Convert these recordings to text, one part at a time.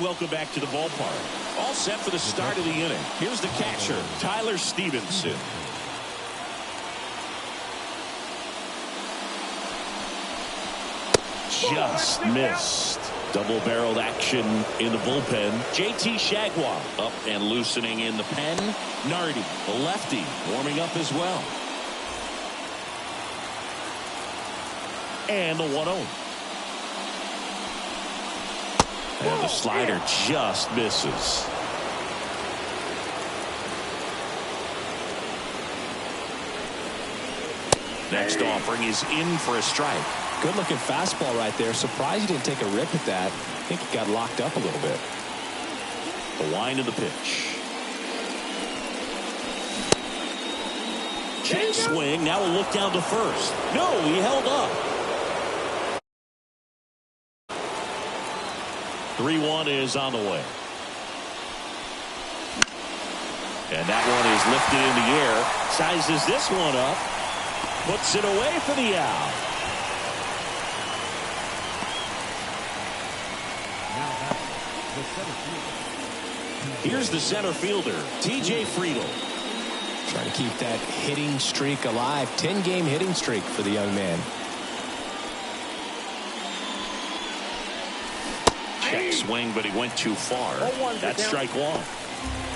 welcome back to the ballpark. All set for the start of the inning. Here's the catcher, Tyler Stevenson. Just missed. Double-barreled action in the bullpen. JT Shagwar up and loosening in the pen. Nardi, the lefty, warming up as well. And the 1-0. And the slider just misses. Next offering is in for a strike. Good looking fastball right there. Surprised he didn't take a rip at that. I think he got locked up a little bit. The wind of the pitch. Check swing. Now a look down to first. No, he held up. 3-1 is on the way. And that one is lifted in the air. Sizes this one up. Puts it away for the out. Here's the center fielder, T.J. Friedl. Trying to keep that hitting streak alive. 10-game hitting streak for the young man. Check swing, but he went too far. That's strike one.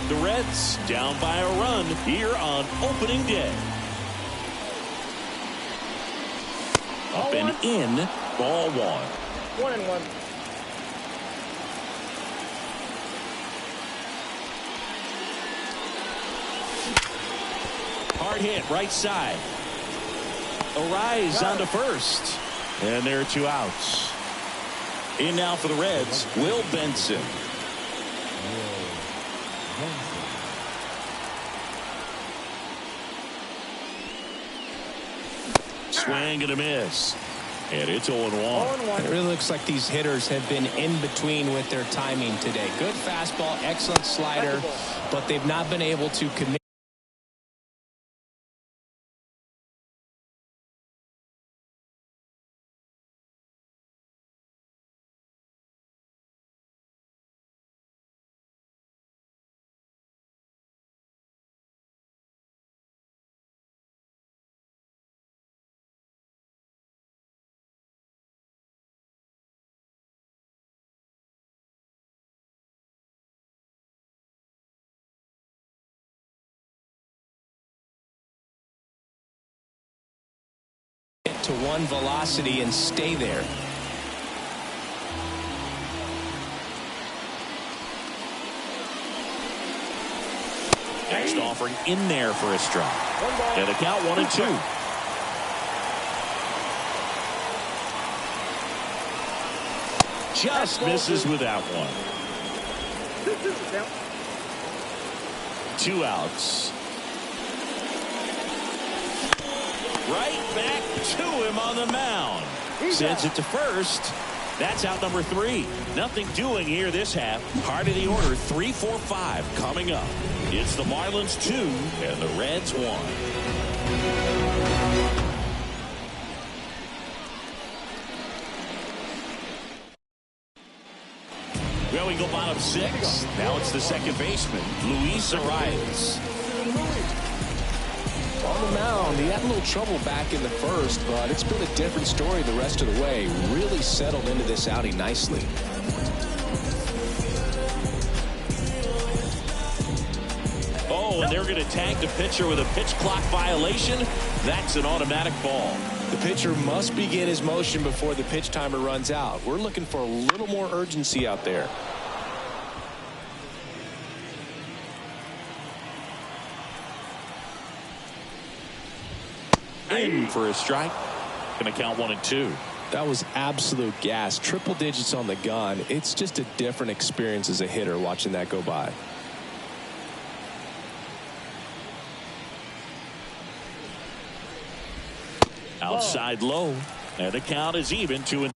The Reds down by a run here on opening day. Up and in, ball one. 1-1. Hard hit, right side. Arise onto first. And there are two outs. In now for the Reds, Will Benson. Swing and a miss. And it's 0-1. It really looks like these hitters have been in between with their timing today. Good fastball, excellent slider, but they've not been able to commit. To one velocity and stay there. Next offering in there for a strike. And a count 1-2. Just misses with that one. 2 outs. Right back to him on the mound. Sends it to first. That's out number 3. Nothing doing here this half. Heart of the order, 3, 4, 5 coming up. It's the Marlins 2 and the Reds 1. Well, we go bottom 6. Now it's the second baseman, Luis Arias. On the mound, he had a little trouble back in the first, but it's been a different story the rest of the way. Really settled into this outing nicely. Oh, and they're going to tag the pitcher with a pitch clock violation. That's an automatic ball. The pitcher must begin his motion before the pitch timer runs out. We're looking for a little more urgency out there. In for a strike. Going to count 1-2. That was absolute gas. Triple digits on the gun. It's just a different experience as a hitter watching that go by. Outside low. And the count is even 2-2.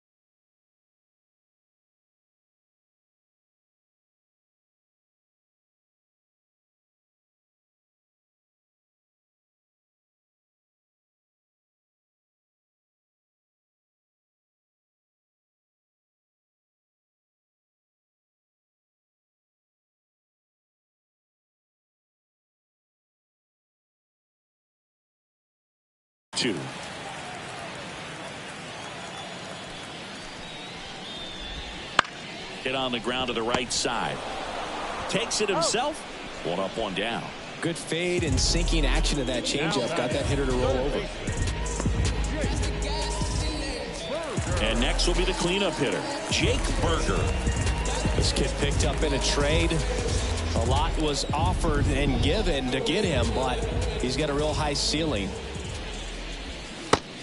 2. Hit on the ground to the right side. Takes it himself. 1 up, 1 down. Good fade and sinking action of that changeup. Got that hitter to roll over. And next will be the cleanup hitter, Jake Berger. This kid picked up in a trade. A lot was offered and given to get him, but he's got a real high ceiling.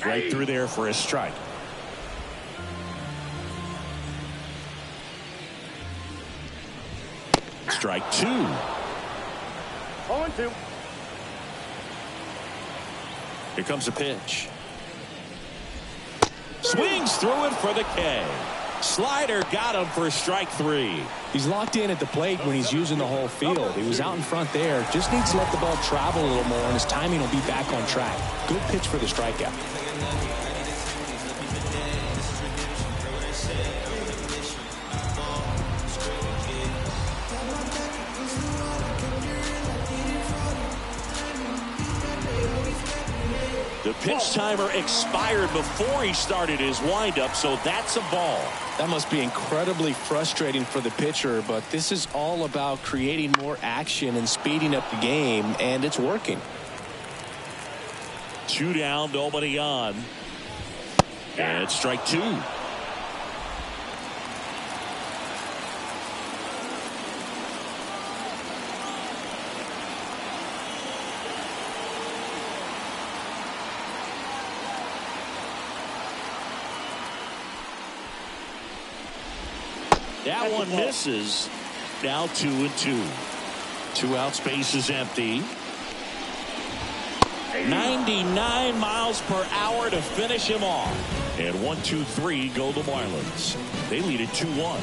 Right through there for a strike. Strike 2. 0-2. Here comes a pitch. Swings through it for the K. Slider got him for strike 3. He's locked in at the plate when he's using the whole field. He was out in front there. Just needs to let the ball travel a little more, and his timing will be back on track. Good pitch for the strikeout. The pitch timer expired before he started his windup, so that's a ball. That must be incredibly frustrating for the pitcher, but this is all about creating more action and speeding up the game, and it's working. 2 down, nobody on. And it's strike 2. That one misses. Now 2-2. 2 outs, base is empty. 99 miles per hour to finish him off. And 1-2-3 go the Marlins. They lead it 2-1.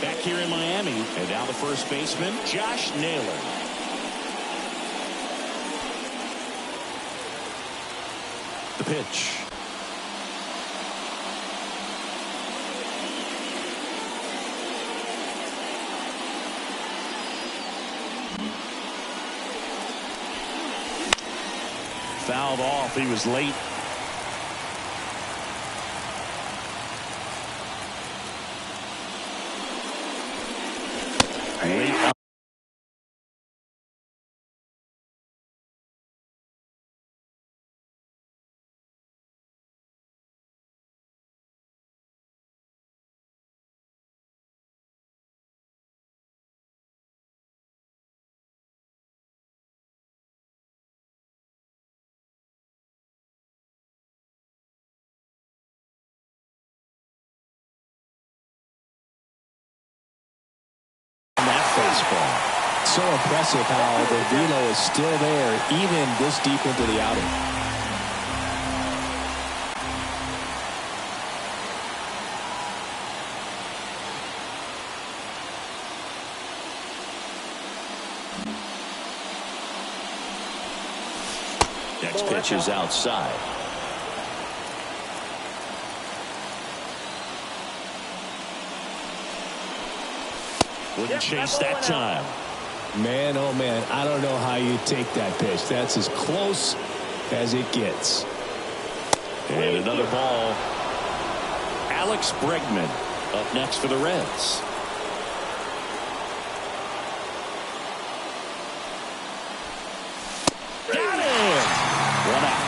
Back here in Miami, and now the first baseman, Josh Naylor. The pitch. Fouled off. He was late. Late. Baseball. So impressive how the velo is still there even this deep into the outing. Next pitch is outside. Wouldn't chase that time. Man, oh man, I don't know how you take that pitch. That's as close as it gets. And another ball. Alex Bregman up next for the Reds. Got him! 1 out.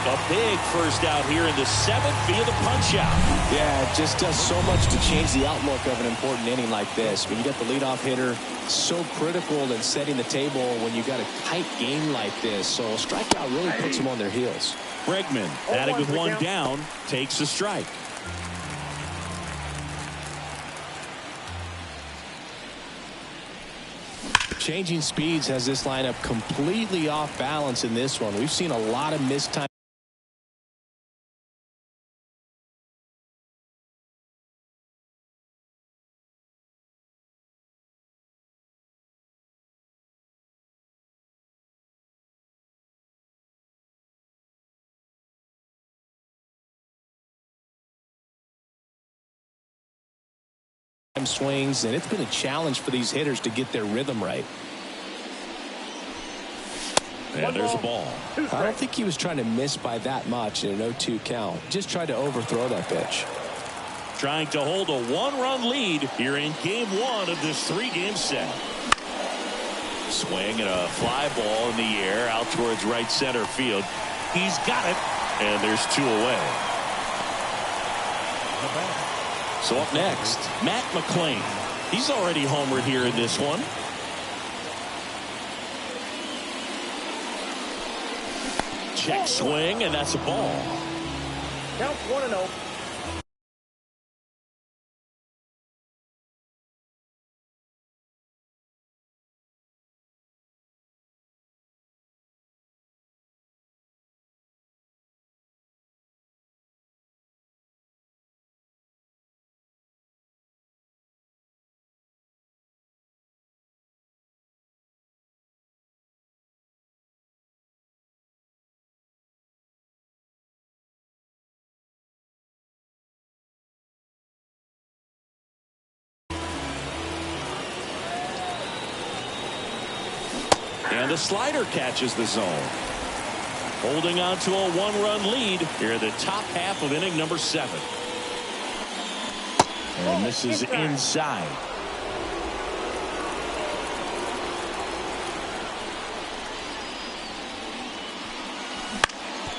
A big first out here in the 7th via the punch out. Yeah, it just does so much to change the outlook of an important inning like this. When you got the leadoff hitter, so critical in setting the table when you got a tight game like this. So a strikeout really puts them on their heels. Bregman, batting with 1 down, takes a strike. Changing speeds has this lineup completely off balance in this one. We've seen a lot of missed time. Swings, and it's been a challenge for these hitters to get their rhythm right. And there's a ball. I don't think he was trying to miss by that much in an 0-2 count. Just tried to overthrow that pitch. Trying to hold a one-run lead here in game one of this three-game set. Swing and a fly ball in the air out towards right center field. He's got it, and there's two away. So up next, Matt McClain. He's already homered here in this one. Check swing, and that's a ball. Count 1-0. And the slider catches the zone. Holding on to a one-run lead here in the top half of inning number 7. And this is inside.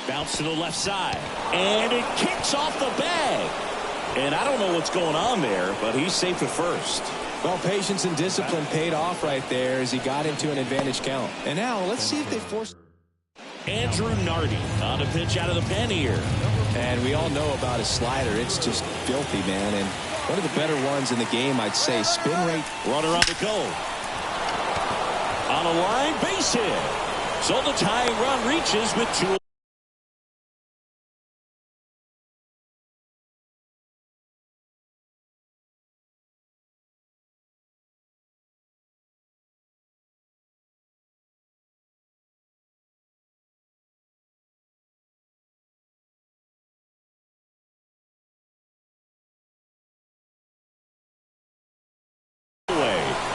Bounce to the left side. And it kicks off the bag. And I don't know what's going on there, but he's safe at first. Well, patience and discipline paid off right there as he got into an advantage count. And now let's see if they force. Andrew Nardi on a pitch out of the pen here. And we all know about his slider. It's just filthy, man. And one of the better ones in the game, I'd say. Spin rate. Runner on the go. On a line base hit. So the tying run reaches with 2.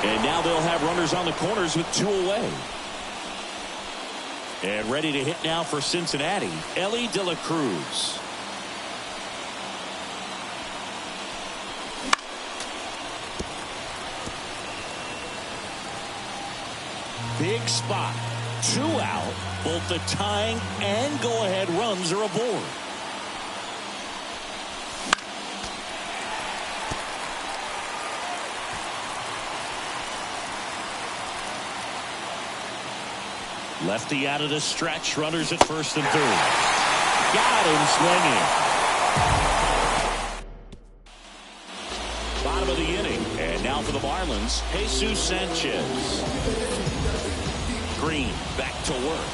And now they'll have runners on the corners with 2 away. And ready to hit now for Cincinnati, Ellie De La Cruz. Big spot. 2 out. Both the tying and go-ahead runs are aboard. Lefty out of the stretch. Runners at first and third. Got him swinging. Bottom of the inning. And now for the Marlins, Jesus Sanchez. Green back to work.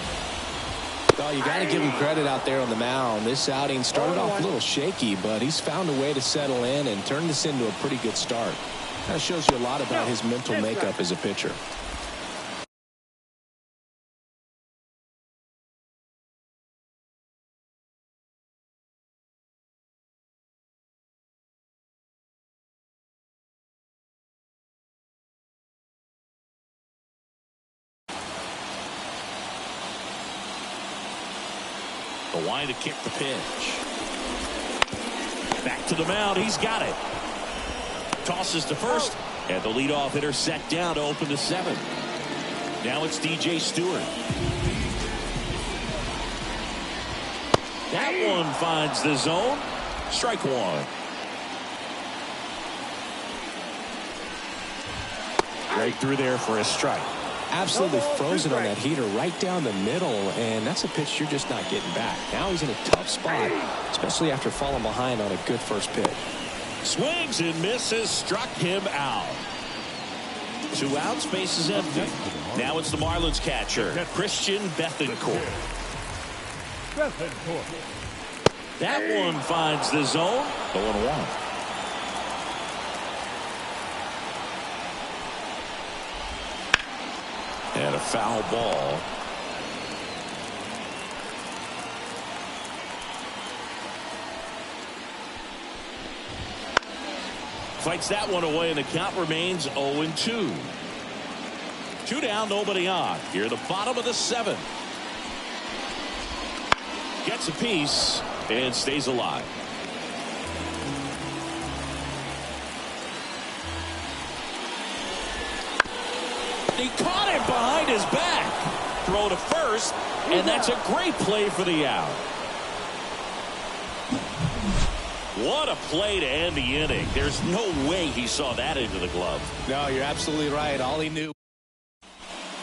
Well, you got to give him credit out there on the mound. This outing started off a little shaky, but he's found a way to settle in and turn this into a pretty good start. That shows you a lot about his mental makeup as a pitcher. The line to kick the pitch. Back to the mound. He's got it. Tosses to first. And the leadoff hitter set down to open the 7th. Now it's DJ Stewart. That one finds the zone. Strike 1. Right through there for a strike. Absolutely frozen on that heater right down the middle, and that's a pitch you're just not getting back. Now he's in a tough spot, especially after falling behind on a good first pitch. Swings and misses, struck him out. 2 outs, base is empty. Now it's the Marlins catcher, Christian Bethancourt. That one finds the zone. 0-1. And a foul ball. Fights that one away, and the count remains 0-2. 2 down, nobody on. Here at the bottom of the 7th. Gets a piece and stays alive. He caught it behind his back. Throw to first, and that's a great play for the out. What a play to end the inning. There's no way he saw that into the glove. No, you're absolutely right. All he knew.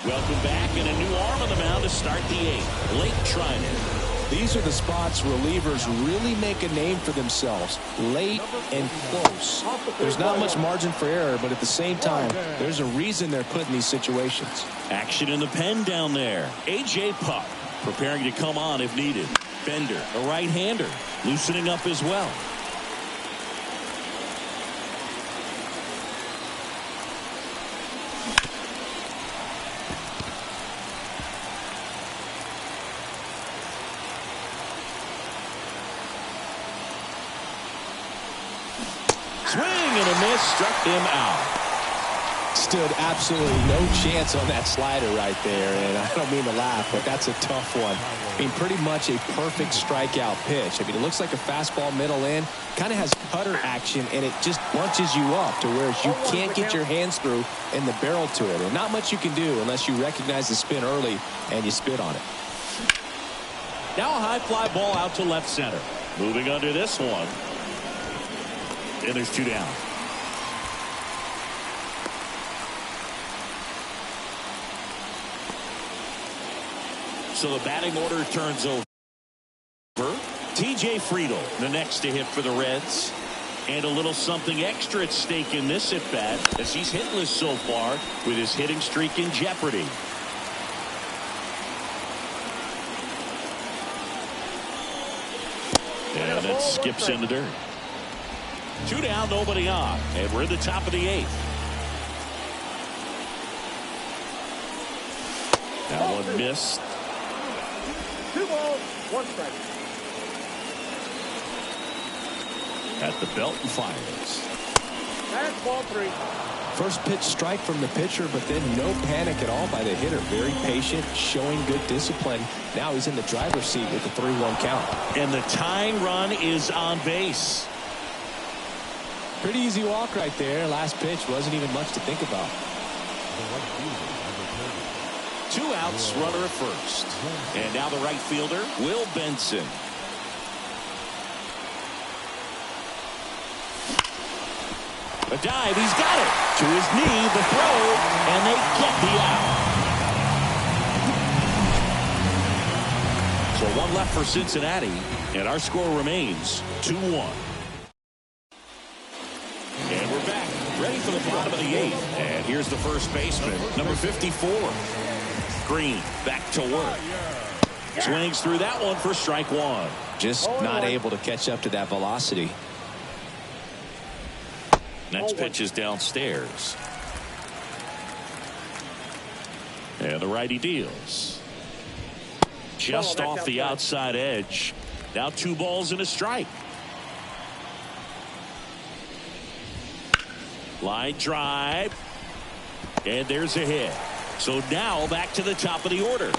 Welcome back, and a new arm on the mound to start the eighth. Blake Trinan. These are the spots relievers really make a name for themselves. Late and close. There's not much margin for error, but at the same time, there's a reason they're put in these situations. Action in the pen down there. A.J. Puck preparing to come on if needed. Bender, a right-hander, loosening up as well. Swing and a miss, struck him out. Stood absolutely no chance on that slider right there, and I don't mean to laugh, but that's a tough one. I mean, pretty much a perfect strikeout pitch. I mean, it looks like a fastball middle in, kind of has cutter action, and it just bunches you up to where you can't get your hands through and the barrel to it. And not much you can do unless you recognize the spin early and you spit on it. Now a high fly ball out to left center. Moving under this one. And there's two down. So the batting order turns over. T.J. Friedel, the next to hit for the Reds. And a little something extra at stake in this at-bat, as he's hitless so far with his hitting streak in jeopardy. And it skips in the dirt. Two down, nobody on, and we're at the top of the eighth. That one missed. 2 balls, 1 strike. At the belt and fires. That's ball 3. First pitch strike from the pitcher, but then no panic at all by the hitter. Very patient, showing good discipline. Now he's in the driver's seat with the 3-1 count. And the tying run is on base. Pretty easy walk right there. Last pitch wasn't even much to think about. 2 outs, runner at first. And now the right fielder, Will Benson. A dive, he's got it. To his knee, the throw, and they get the out. So 1 left for Cincinnati, and our score remains 2-1. And we're back, ready for the bottom of the 8th. And here's the first baseman, number 54. Green, back to work. Swings through that one for strike 1. Just not able to catch up to that velocity. Next pitch is downstairs. And the righty deals. Just off the outside edge. Now 2 balls and a strike. Line drive. And there's a hit. So now back to the top of the order.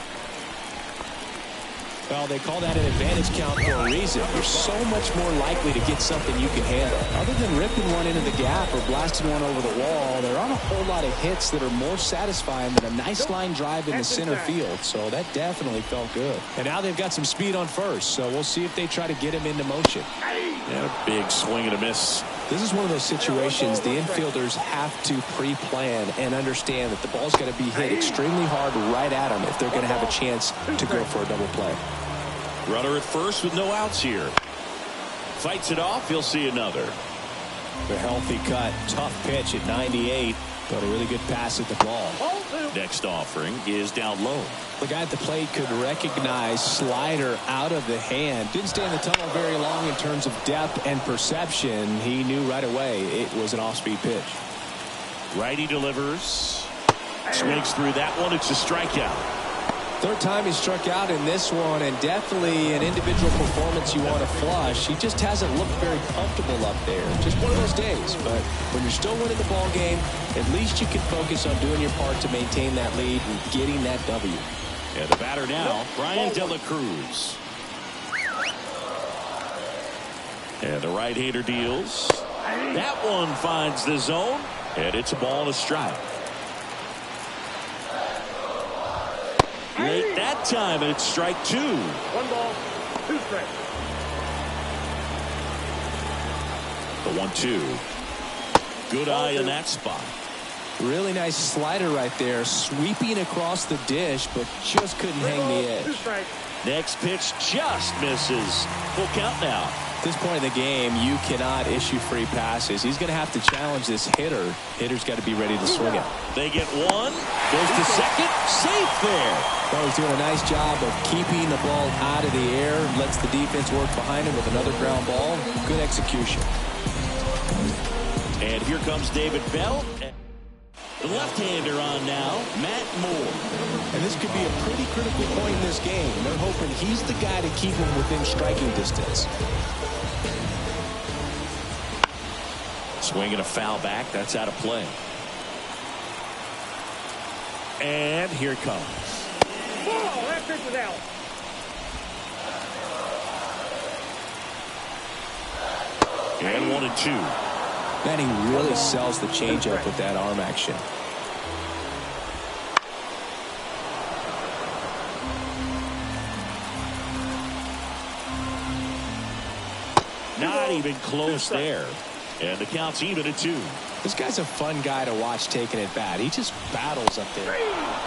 Well, they call that an advantage count for a reason. You're so much more likely to get something you can handle. Other than ripping one into the gap or blasting one over the wall, there aren't a whole lot of hits that are more satisfying than a nice line drive in the center field. So that definitely felt good. And now they've got some speed on first, so we'll see if they try to get him into motion. And a big swing and a miss. This is one of those situations the infielders have to pre-plan and understand that the ball's got to be hit extremely hard right at them if they're going to have a chance to go for a double play. Runner at first with no outs here. Fights it off. He'll see another. The healthy cut. Tough pitch at 98. But a really good pass at the ball. Next offering is down low. The guy at the plate could recognize slider out of the hand. Didn't stay in the tunnel very long in terms of depth and perception. He knew right away it was an off-speed pitch. Righty delivers. Swings through that one. It's a strikeout. Third time he struck out in this one, and definitely an individual performance you want to flush. He just hasn't looked very comfortable up there. Just one of those days. But when you're still winning the ball game, at least you can focus on doing your part to maintain that lead and getting that W. And the batter now, Brian De La Cruz. And the right-hander deals. That one finds the zone, and it's a ball and a strike. Late that time, and it's strike 2. 1 ball, 2 strikes. The 1-2. Good eye in that spot. Really nice slider right there, sweeping across the dish, but just couldn't hang the edge. 2 strikes. Next pitch just misses. Full count now. At this point in the game, you cannot issue free passes. He's going to have to challenge this hitter. Hitter's got to be ready to swing it. They get one. Goes to second. Safe there. Well, he's doing a nice job of keeping the ball out of the air. Lets the defense work behind him with another ground ball. Good execution. And here comes David Bell. The left-hander on now, Matt Moore. And this could be a pretty critical point in this game. They're hoping he's the guy to keep him within striking distance. Swinging a foul back. That's out of play. And here it comes. Ball, that pitch is out. And 1-2. Man, he really sells the changeup with that arm action. Not even close there. And the count's even at 2. This guy's a fun guy to watch taking it bat. He just battles up there.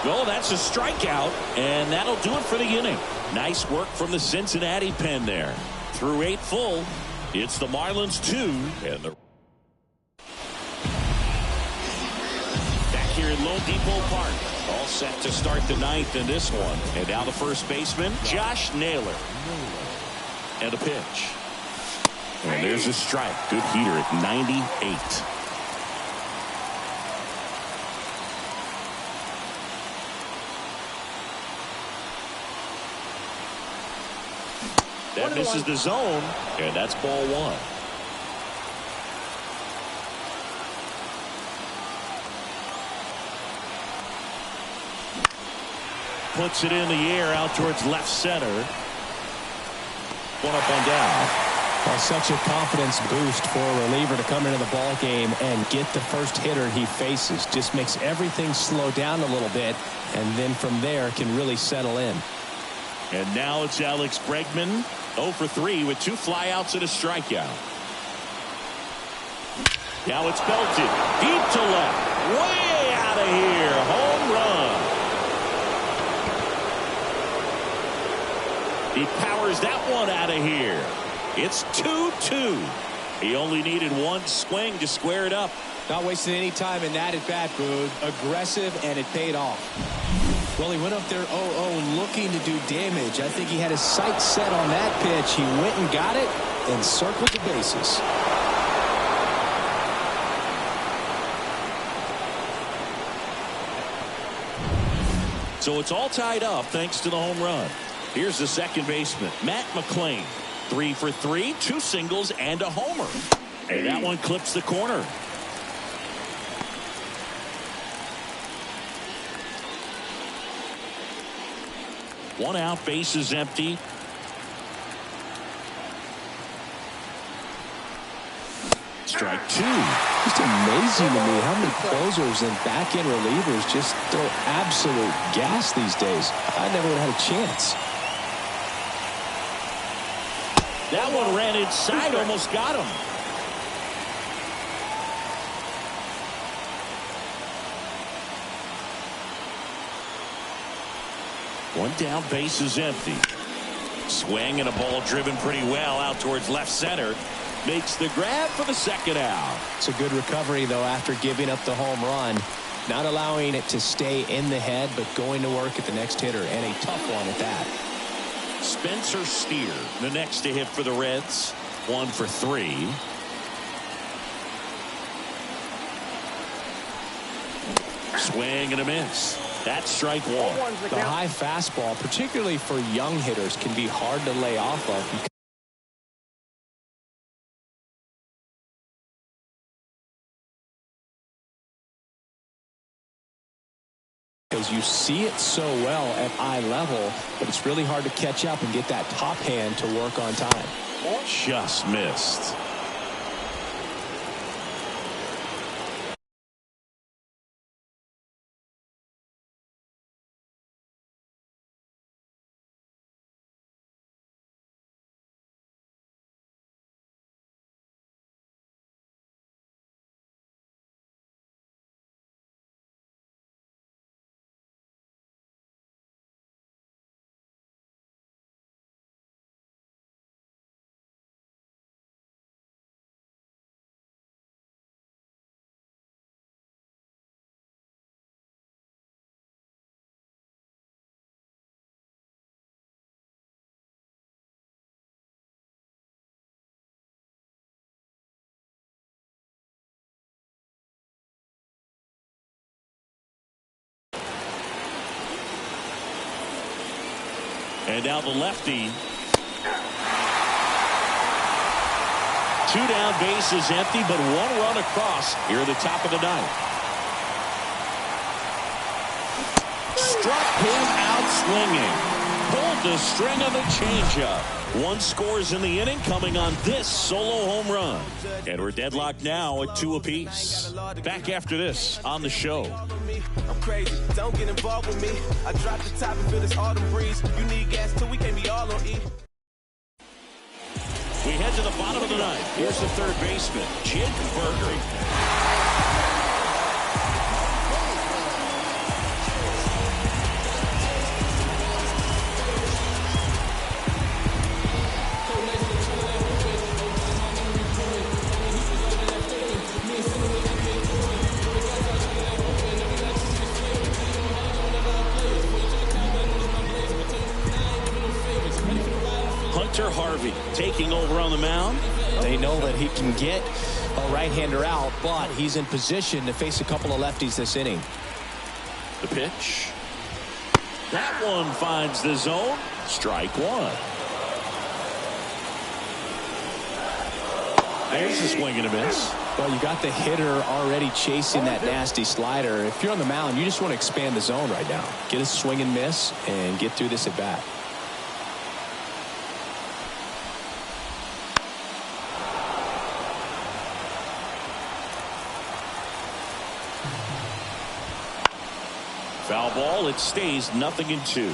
Oh, that's a strikeout. And that'll do it for the inning. Nice work from the Cincinnati pen there. Through 8 full, it's the Marlins 2 and the here in Lone Depot Park. All set to start the 9th in this one. And now the first baseman, Josh Naylor. And a pitch. And there's a strike. Good heater at 98. That misses the zone. And that's ball 1. Puts it in the air out towards left center. One up and down. Well, such a confidence boost for a reliever to come into the ball game and get the first hitter he faces. Just makes everything slow down a little bit, and then from there can really settle in. And now it's Alex Bregman, 0 for 3 with 2 flyouts and a strikeout. Now it's belted deep to left, way out of here, home run. He powers that one out of here. It's 2-2. He only needed 1 swing to square it up. Not wasting any time in that at bat, Boog. Aggressive, and it paid off. Well, he went up there 0-0 looking to do damage. I think he had his sights set on that pitch. He went and got it and circled the bases. So it's all tied up thanks to the home run. Here's the second baseman, Matt McClain. 3 for 3, 2 singles and a homer. And that one clips the corner. One out, base is empty. Strike 2. Just amazing to me how many closers and back-end relievers just throw absolute gas these days. I never would have had a chance. That one ran inside, almost got him. One down, base is empty. Swing and a ball driven pretty well out towards left center. Makes the grab for the second out. It's a good recovery, though, after giving up the home run. Not allowing it to stay in the head, but going to work at the next hitter, and a tough one at that. Spencer Steer, the next to hit for the Reds. 1 for 3. Swing and a miss. That's strike 1. The high fastball, particularly for young hitters, can be hard to lay off of. Because you You see it so well at eye level, but it's really hard to catch up and get that top hand to work on time. Just missed. And now the lefty. 2 down, bases empty, but 1 run across here at the top of the ninth. Struck him out swinging. Pulled the string of the changeup. 1 scores in the inning, coming on this solo home run. And we're deadlocked now at 2 apiece. Back after this on the show. I'm crazy, don't get involved with me. I dropped the top and feel this autumn breeze. You need gas too, we can't be all on E. We head to the bottom of the ninth. Here's the third baseman, Jake Berger. Harvey taking over on the mound. They know that he can get a right-hander out, but he's in position to face a couple of lefties this inning. The pitch. That one finds the zone. Strike 1. There's a swing and a miss. Well, you got the hitter already chasing that nasty slider. If you're on the mound, you just want to expand the zone right now. Get a swing and miss and get through this at bat. Foul ball. It stays 0-2.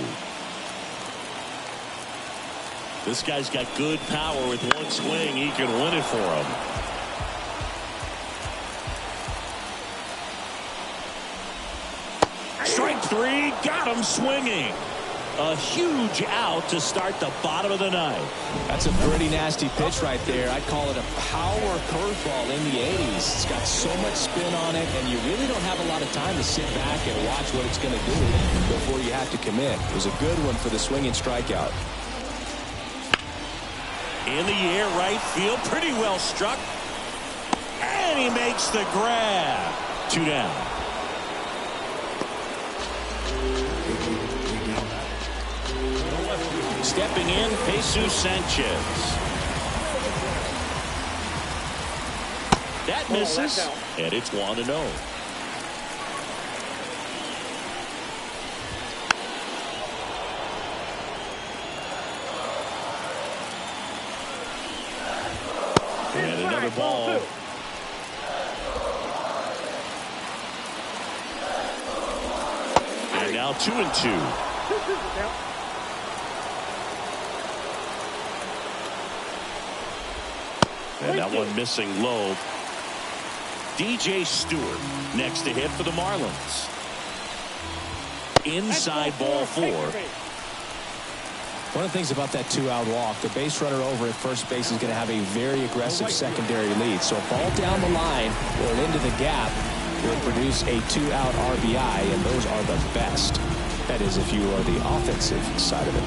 This guy's got good power. With 1 swing, he can win it for him. Strike 3. Got him swinging. A huge out to start the bottom of the ninth. That's a pretty nasty pitch right there. I'd call it a power curveball in the 80s. It's got so much spin on it, and you really don't have a lot of time to sit back and watch what it's going to do before you have to commit. It was a good one for the swinging strikeout. In the air, right field, pretty well struck. And he makes the grab. 2 down. Stepping in, Jesus Sanchez. That misses, and it's 1-0. And another ball. And now 2-2. And that one missing low. DJ Stewart next to hit for the Marlins. Inside ball 4. One of the things about that 2-out walk, the base runner over at first base is going to have a very aggressive secondary lead. So a ball down the line or into the gap will produce a 2-out RBI, and those are the best. That is, if you are the offensive side of it.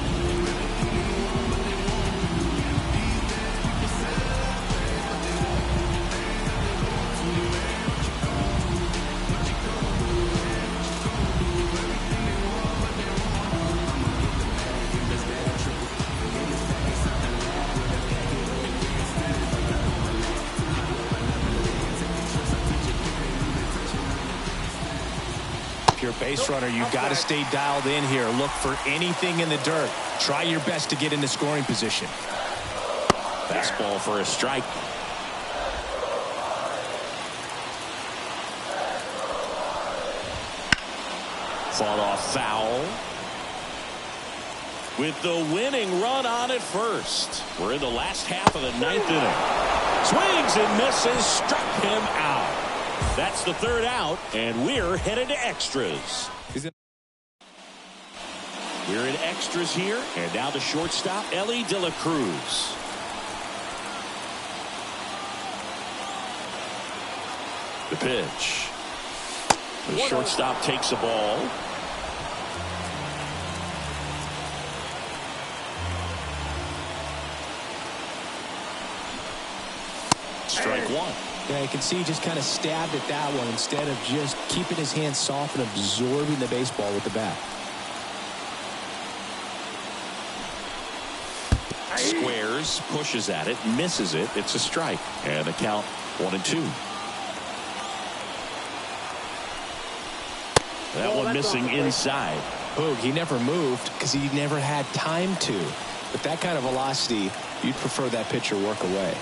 Base runner, you've got to stay dialed in here. Look for anything in the dirt. Try your best to get into scoring position. Fastball for a strike. Fought off foul. With the winning run on at first. We're in the last half of the ninth inning. Swings and misses. Struck him out. That's the third out, and we're headed to extras. We're in extras here, and now the shortstop, Ellie De La Cruz. The pitch. The shortstop takes the ball. Strike one. Yeah, you can see he just kind of stabbed at that one instead of just keeping his hands soft and absorbing the baseball with the bat. Squares, pushes at it, misses it. It's a strike. And the count 1-2. That one missing inside. Boog, he never moved because he never had time to. With that kind of velocity, you'd prefer that pitcher work away.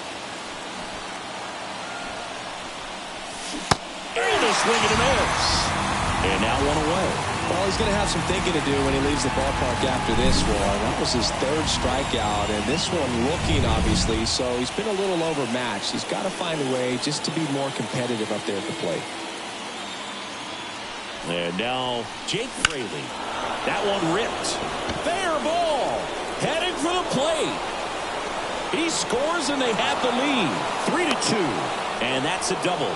And a swing and a miss. And now one away. Well, he's going to have some thinking to do when he leaves the ballpark after this one. That was his third strikeout, and this one rookie, obviously, so he's been a little overmatched. He's got to find a way just to be more competitive up there at the plate. And now Jake Fraley. That one ripped. Fair ball. Heading for the plate. He scores and they have the lead. 3-2. And that's a double.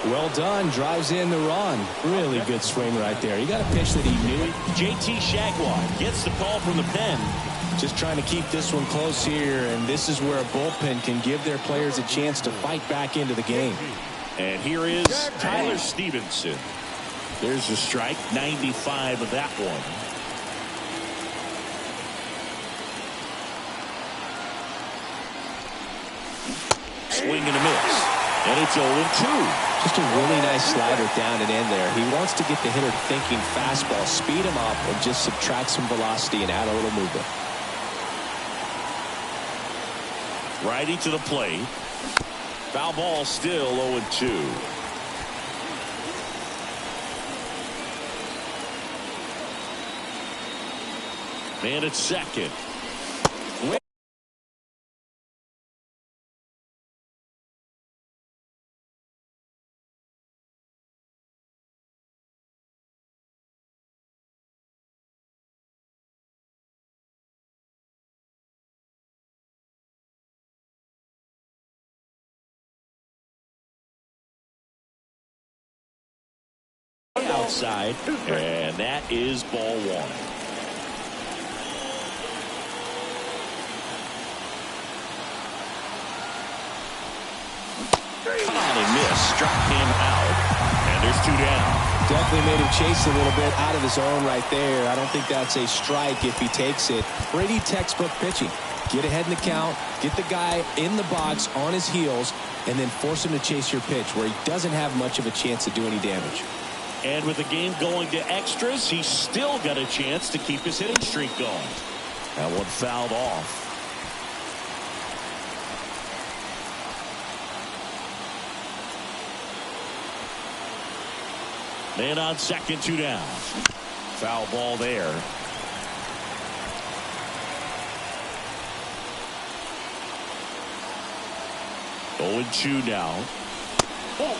Well done. Drives in the run. Really good swing right there. He got a pitch that he knew. JT Shagwad gets the call from the pen. Just trying to keep this one close here, and this is where a bullpen can give their players a chance to fight back into the game. And here is Tyler Stevenson. There's a strike. 95 of that one. Swing and a miss. And it's 0-2. Just a really nice slider down and in there. He wants to get the hitter thinking fastball, speed him up, and just subtract some velocity and add a little movement. Righty to the plate. Foul ball still 0-2. Man at second. Outside, and that is ball one. Caught and missed, struck him out, and there's two down. Definitely made him chase a little bit out of his zone right there. I don't think that's a strike if he takes it. Pretty textbook pitching. Get ahead in the count, get the guy in the box on his heels, and then force him to chase your pitch where he doesn't have much of a chance to do any damage. And with the game going to extras, he's still got a chance to keep his hitting streak going. That one fouled off. Man on second, two down. Foul ball there. Oh, 0-2 now. Oh.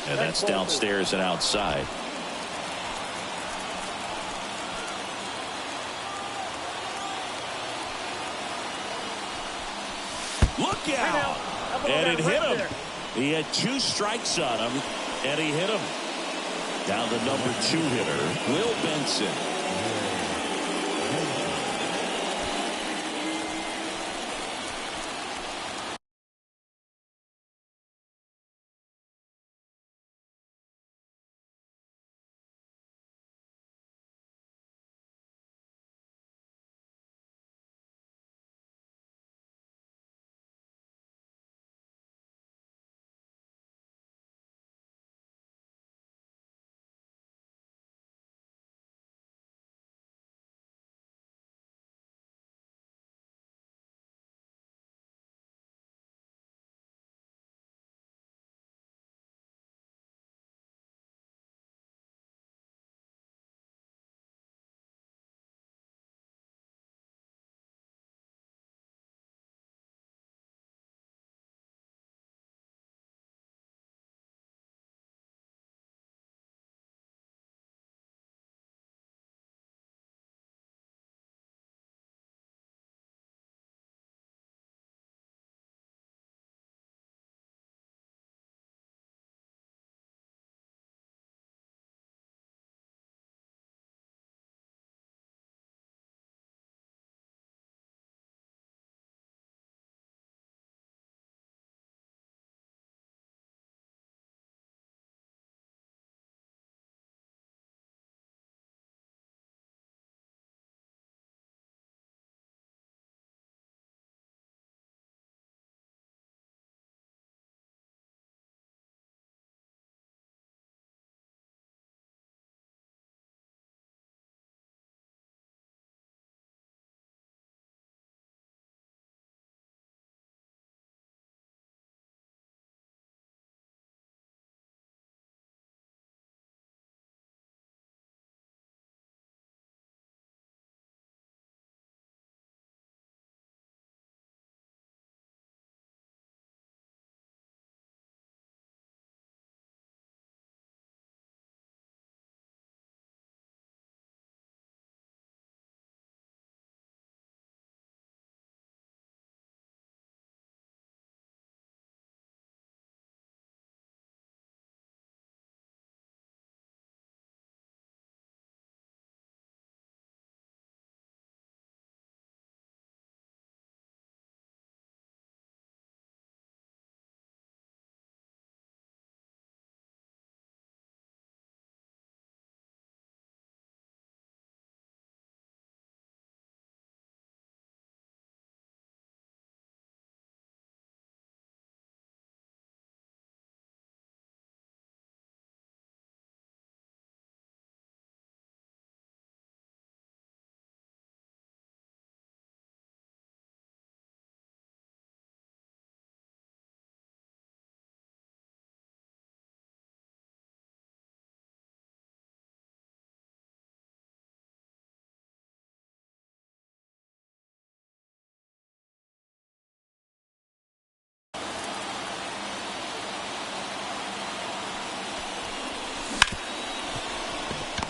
And that's downstairs and outside. Look out! And it hit him. He had two strikes on him, and he hit him. Down to number 2 hitter, Will Benson.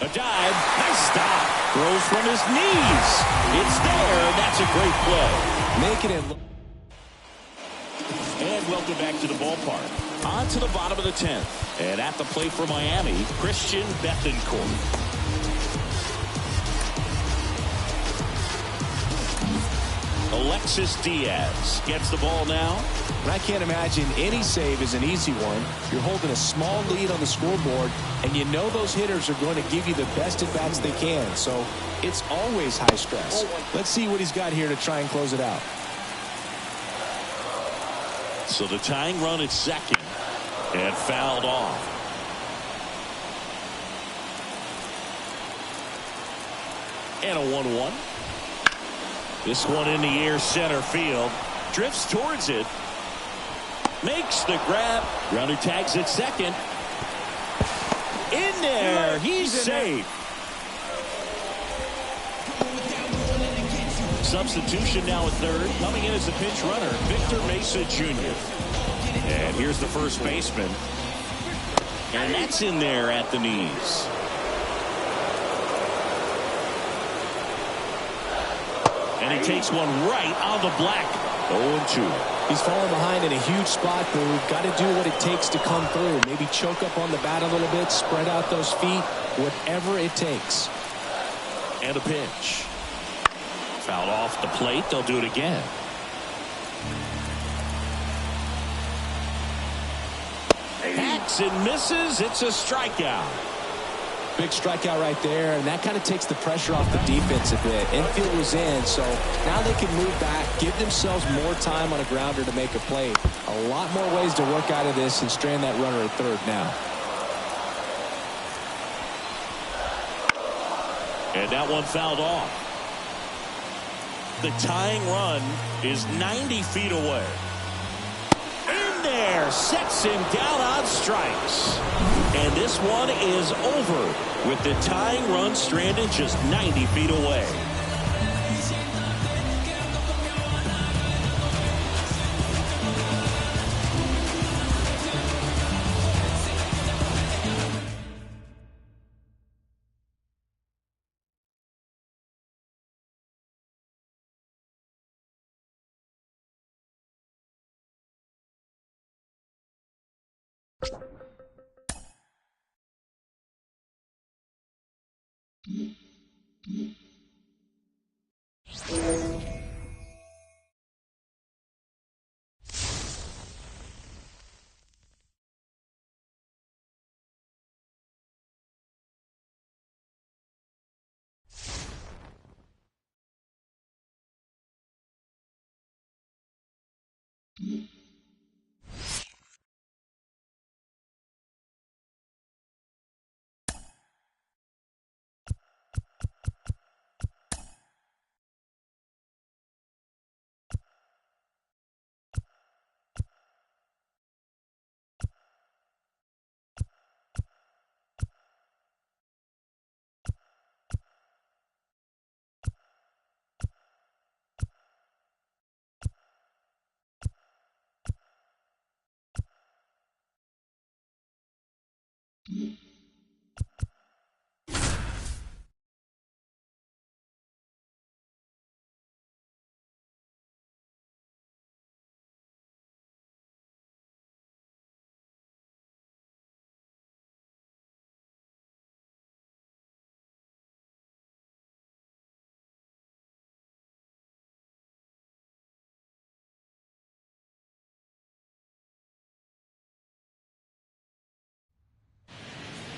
A dive. Nice stop. Throws from his knees. It's there, and that's a great play. Making it look. And welcome back to the ballpark. On to the bottom of the 10th. And at the plate for Miami, Christian Bethancourt. Alexis Diaz gets the ball now. I can't imagine any save is an easy one. You're holding a small lead on the scoreboard, and you know those hitters are going to give you the best at-bats they can. So it's always high stress. Let's see what he's got here to try and close it out. So the tying run at second and fouled off. And a 1-1. This one in the air, center field. Drifts towards it. Makes the grab. Grounder tags at second. In there. He's safe. Substitution now at third. Coming in as a pinch runner, Victor Mesa Jr. And here's the first baseman. And that's in there at the knees. And he takes one right on the black. 0-2. He's falling behind in a huge spot, Boo. Got to do what it takes to come through. Maybe choke up on the bat a little bit, spread out those feet, whatever it takes. And a pitch. Fouled off the plate. They'll do it again. Hacks and misses. It's a strikeout. Big strikeout right there, and that kind of takes the pressure off the defense a bit. Infield was in, so now they can move back, give themselves more time on a grounder to make a play. A lot more ways to work out of this and strand that runner at third now. And that one fouled off. The tying run is 90 feet away. In there, sets him down on strikes. And this one is over with the tying run stranded just 90 feet away.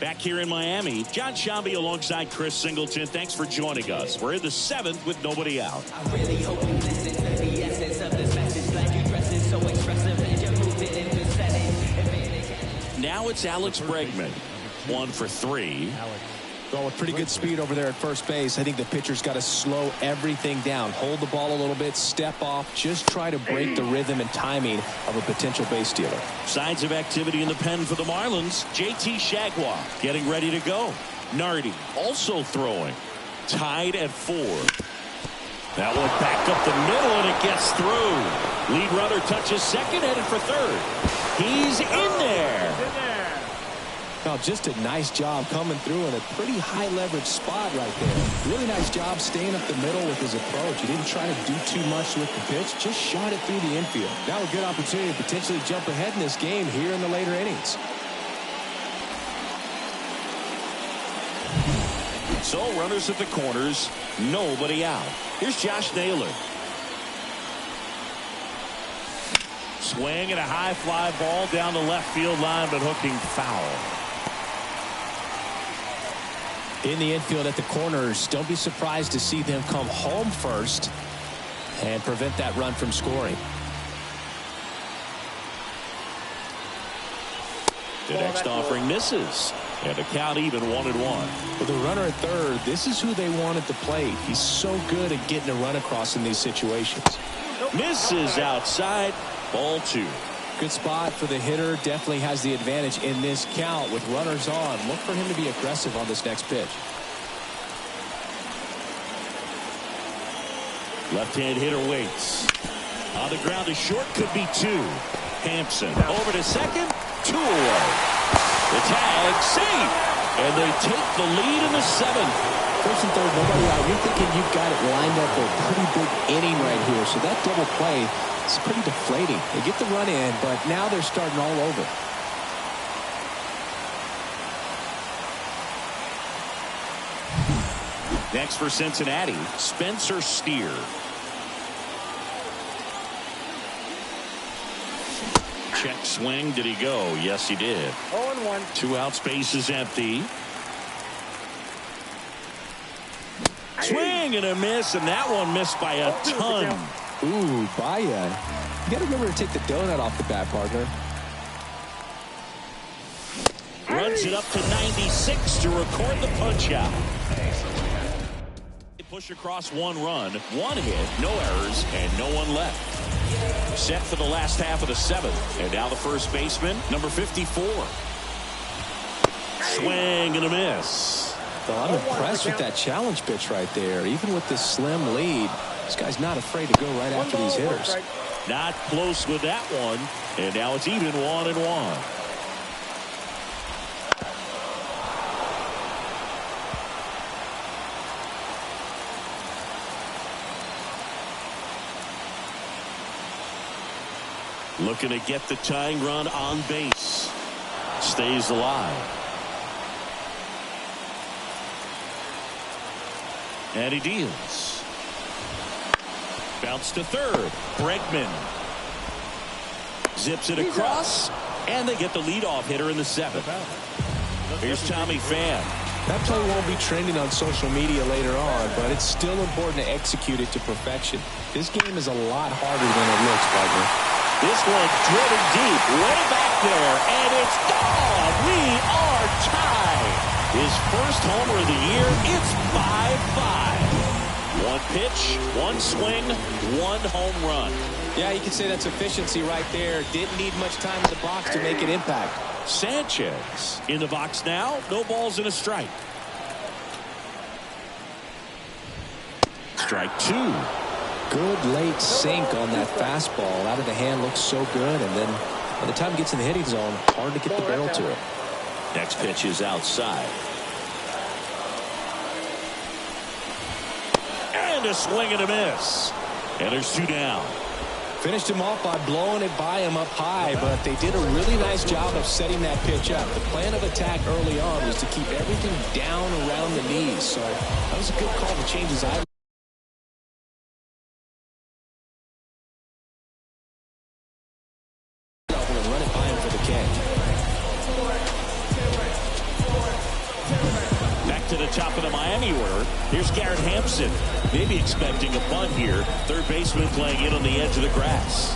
Back here in Miami, John Shambi alongside Chris Singleton. Thanks for joining us. We're in the 7th with nobody out. I really hope you listen to the essence of this message. Glad you dress it so expressive and you moved it in this setting. Now it's Alex Bregman. 1 for 3. Well, with pretty good speed over there at first base, I think the pitcher's got to slow everything down. Hold the ball a little bit, step off, just try to break the rhythm and timing of a potential base stealer. Signs of activity in the pen for the Marlins. JT Shagwa getting ready to go. Nardi also throwing. Tied at 4. That one back up the middle, and it gets through. Lead runner touches second, headed for third. He's in there. Well, just a nice job coming through in a pretty high leverage spot right there. Really nice job staying up the middle with his approach. He didn't try to do too much with the pitch, just shot it through the infield. Now a good opportunity to potentially jump ahead in this game here in the later innings. So runners at the corners, nobody out. Here's Josh Naylor. Swing and a high fly ball down the left field line, but hooking foul. In the infield at the corners, don't be surprised to see them come home first and prevent that run from scoring. The next offering misses, and the count even 1-1. With a runner at third, this is who they want at the plate. He's so good at getting a run across in these situations. Misses outside. Ball 2. Good spot for the hitter. Definitely has the advantage in this count with runners on. Look for him to be aggressive on this next pitch. Left-hand hitter waits. On the ground to short, could be 2. Hampson over to second. 2 away. The tag safe. And they take the lead in the 7th. First and third, nobody out. You're thinking you've got it lined up for a pretty big inning right here. So that double play is pretty deflating. They get the run in, but now they're starting all over. Next for Cincinnati, Spencer Steer. Check swing. Did he go? Yes, he did. 0-1. 2 out, space is empty. Swing and a miss, and that one missed by a ton. Ooh, Baya. You got to remember to take the donut off the bat, partner. Runs it up to 96 to record the punch out. They push across 1 run, 1 hit, no errors, and no one left. Set for the last half of the 7th. And now the first baseman, number 54. Swing and a miss. Well, I'm impressed with that challenge pitch right there. Even with this slim lead, this guy's not afraid to go right after these hitters. Not close with that one. And now it's even 1-1. Looking to get the tying run on base. Stays alive. And he deals. Bounce to third. Bregman zips it across, and they get the leadoff hitter in the 7th. Here's Tommy Pham. That play won't be trending on social media later on, but it's still important to execute it to perfection. This game is a lot harder than it looks, partner. This one driven deep, way back there, and it's gone. We are tied. His first homer of the year. It's 5-5. 1 pitch, 1 swing, 1 home run. Yeah, you can say that's efficiency right there. Didn't need much time in the box to make an impact. Sanchez in the box now. No balls and a strike. Strike 2. Good late sink on that fastball. Out of the hand, looks so good. And then by the time it gets in the hitting zone, hard to get the barrel to it. Next pitch is outside. And a swing and a miss. And there's 2 down. Finished him off by blowing it by him up high, but they did a really nice job of setting that pitch up. The plan of attack early on was to keep everything down around the knees. So that was a good call to change his eye. And run it by him for the catch. Back to the top of the Miami order. Here's Garrett Hampson. Maybe expecting a bunt here. Third baseman playing in on the edge of the grass.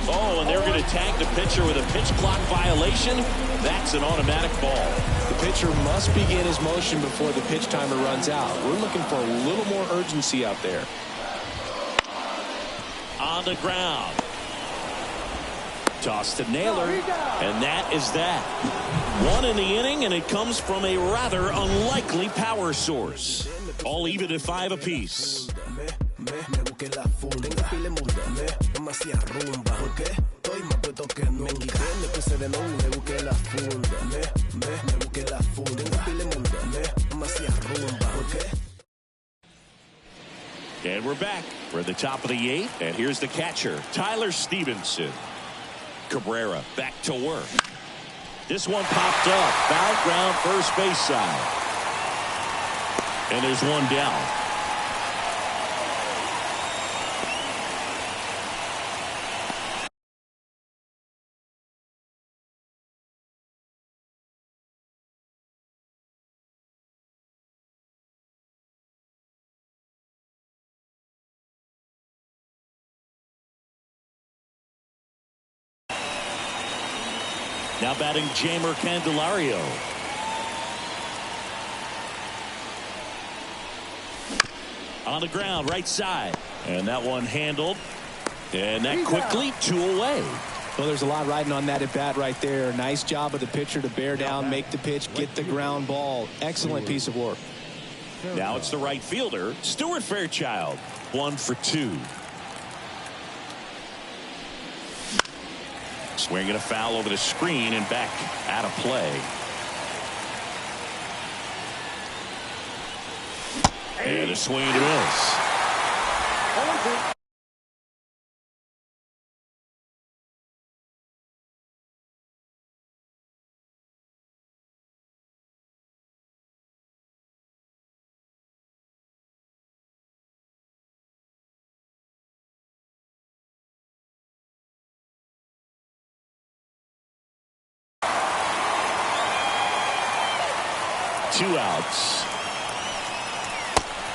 Oh, and they're going to tag the pitcher with a pitch clock violation. That's an automatic ball. The pitcher must begin his motion before the pitch timer runs out. We're looking for a little more urgency out there. On the ground. Toss to Naylor, and that is that. 1 in the inning, and it comes from a rather unlikely power source. All even at 5 apiece. me busqué la funda. Pile munda, me hacía rumba. ¿Por qué? Estoy más puesto que nunca. Me quité, me puse de nuevo, me busqué la funda. Me busqué la funda. Pile munda, me hacía rumba. ¿Por qué? And we're back. We're at the top of the 8th. And here's the catcher, Tyler Stevenson. Cabrera back to work. This one popped up. Foul ground first base side. And there's one down. Now batting Jamer Candelario. On the ground, right side. And that one handled. And that quickly 2 away. Well, there's a lot riding on that at bat right there. Nice job of the pitcher to bear down, make the pitch, get the ground ball. Excellent piece of work. Now it's the right fielder, Stuart Fairchild. 1 for 2. Swinging a foul over the screen and back out of play. And a swing and a miss. 2 outs.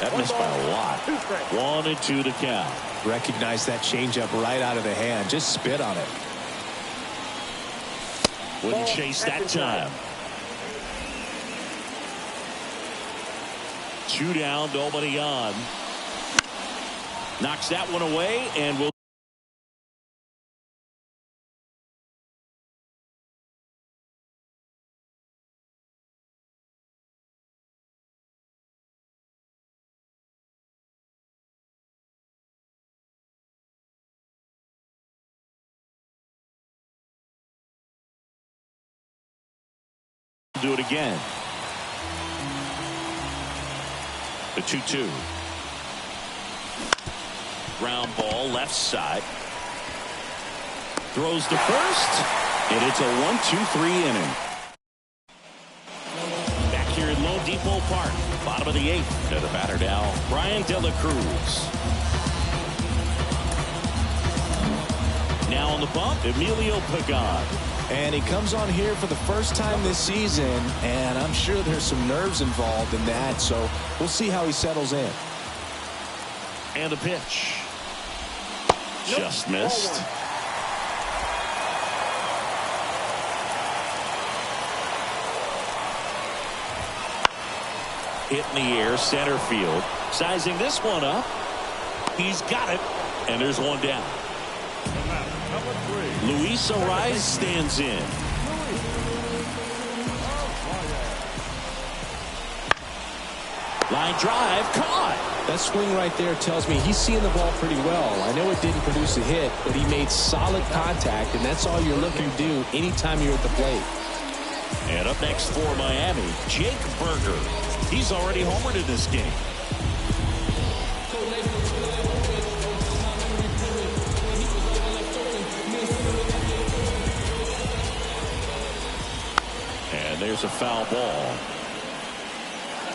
That missed by a lot. 1-2 to count. Recognize that changeup right out of the hand. Just spit on it. Wouldn't chase that time. 2 down, nobody on. Knocks that one away and will. Do it again. The 2-2. Ground ball left side. Throws to first. And it's a 1-2-3 inning. Back here in Lone Depot Park. Bottom of the 8th. To the batter now, Brian De La Cruz. Now on the bump, Emilio Pagan. And he comes on here for the first time this season, and I'm sure there's some nerves involved in that, so we'll see how he settles in. And a pitch. Just missed. Hit in the air, center field. Sizing this one up. He's got it, and there's one down. Luis Ariz stands in. Line drive, caught. That swing right there tells me he's seeing the ball pretty well. I know it didn't produce a hit, but he made solid contact, and that's all you're looking to do anytime you're at the plate. And up next for Miami, Jake Berger. He's already homered in this game. There's a foul ball.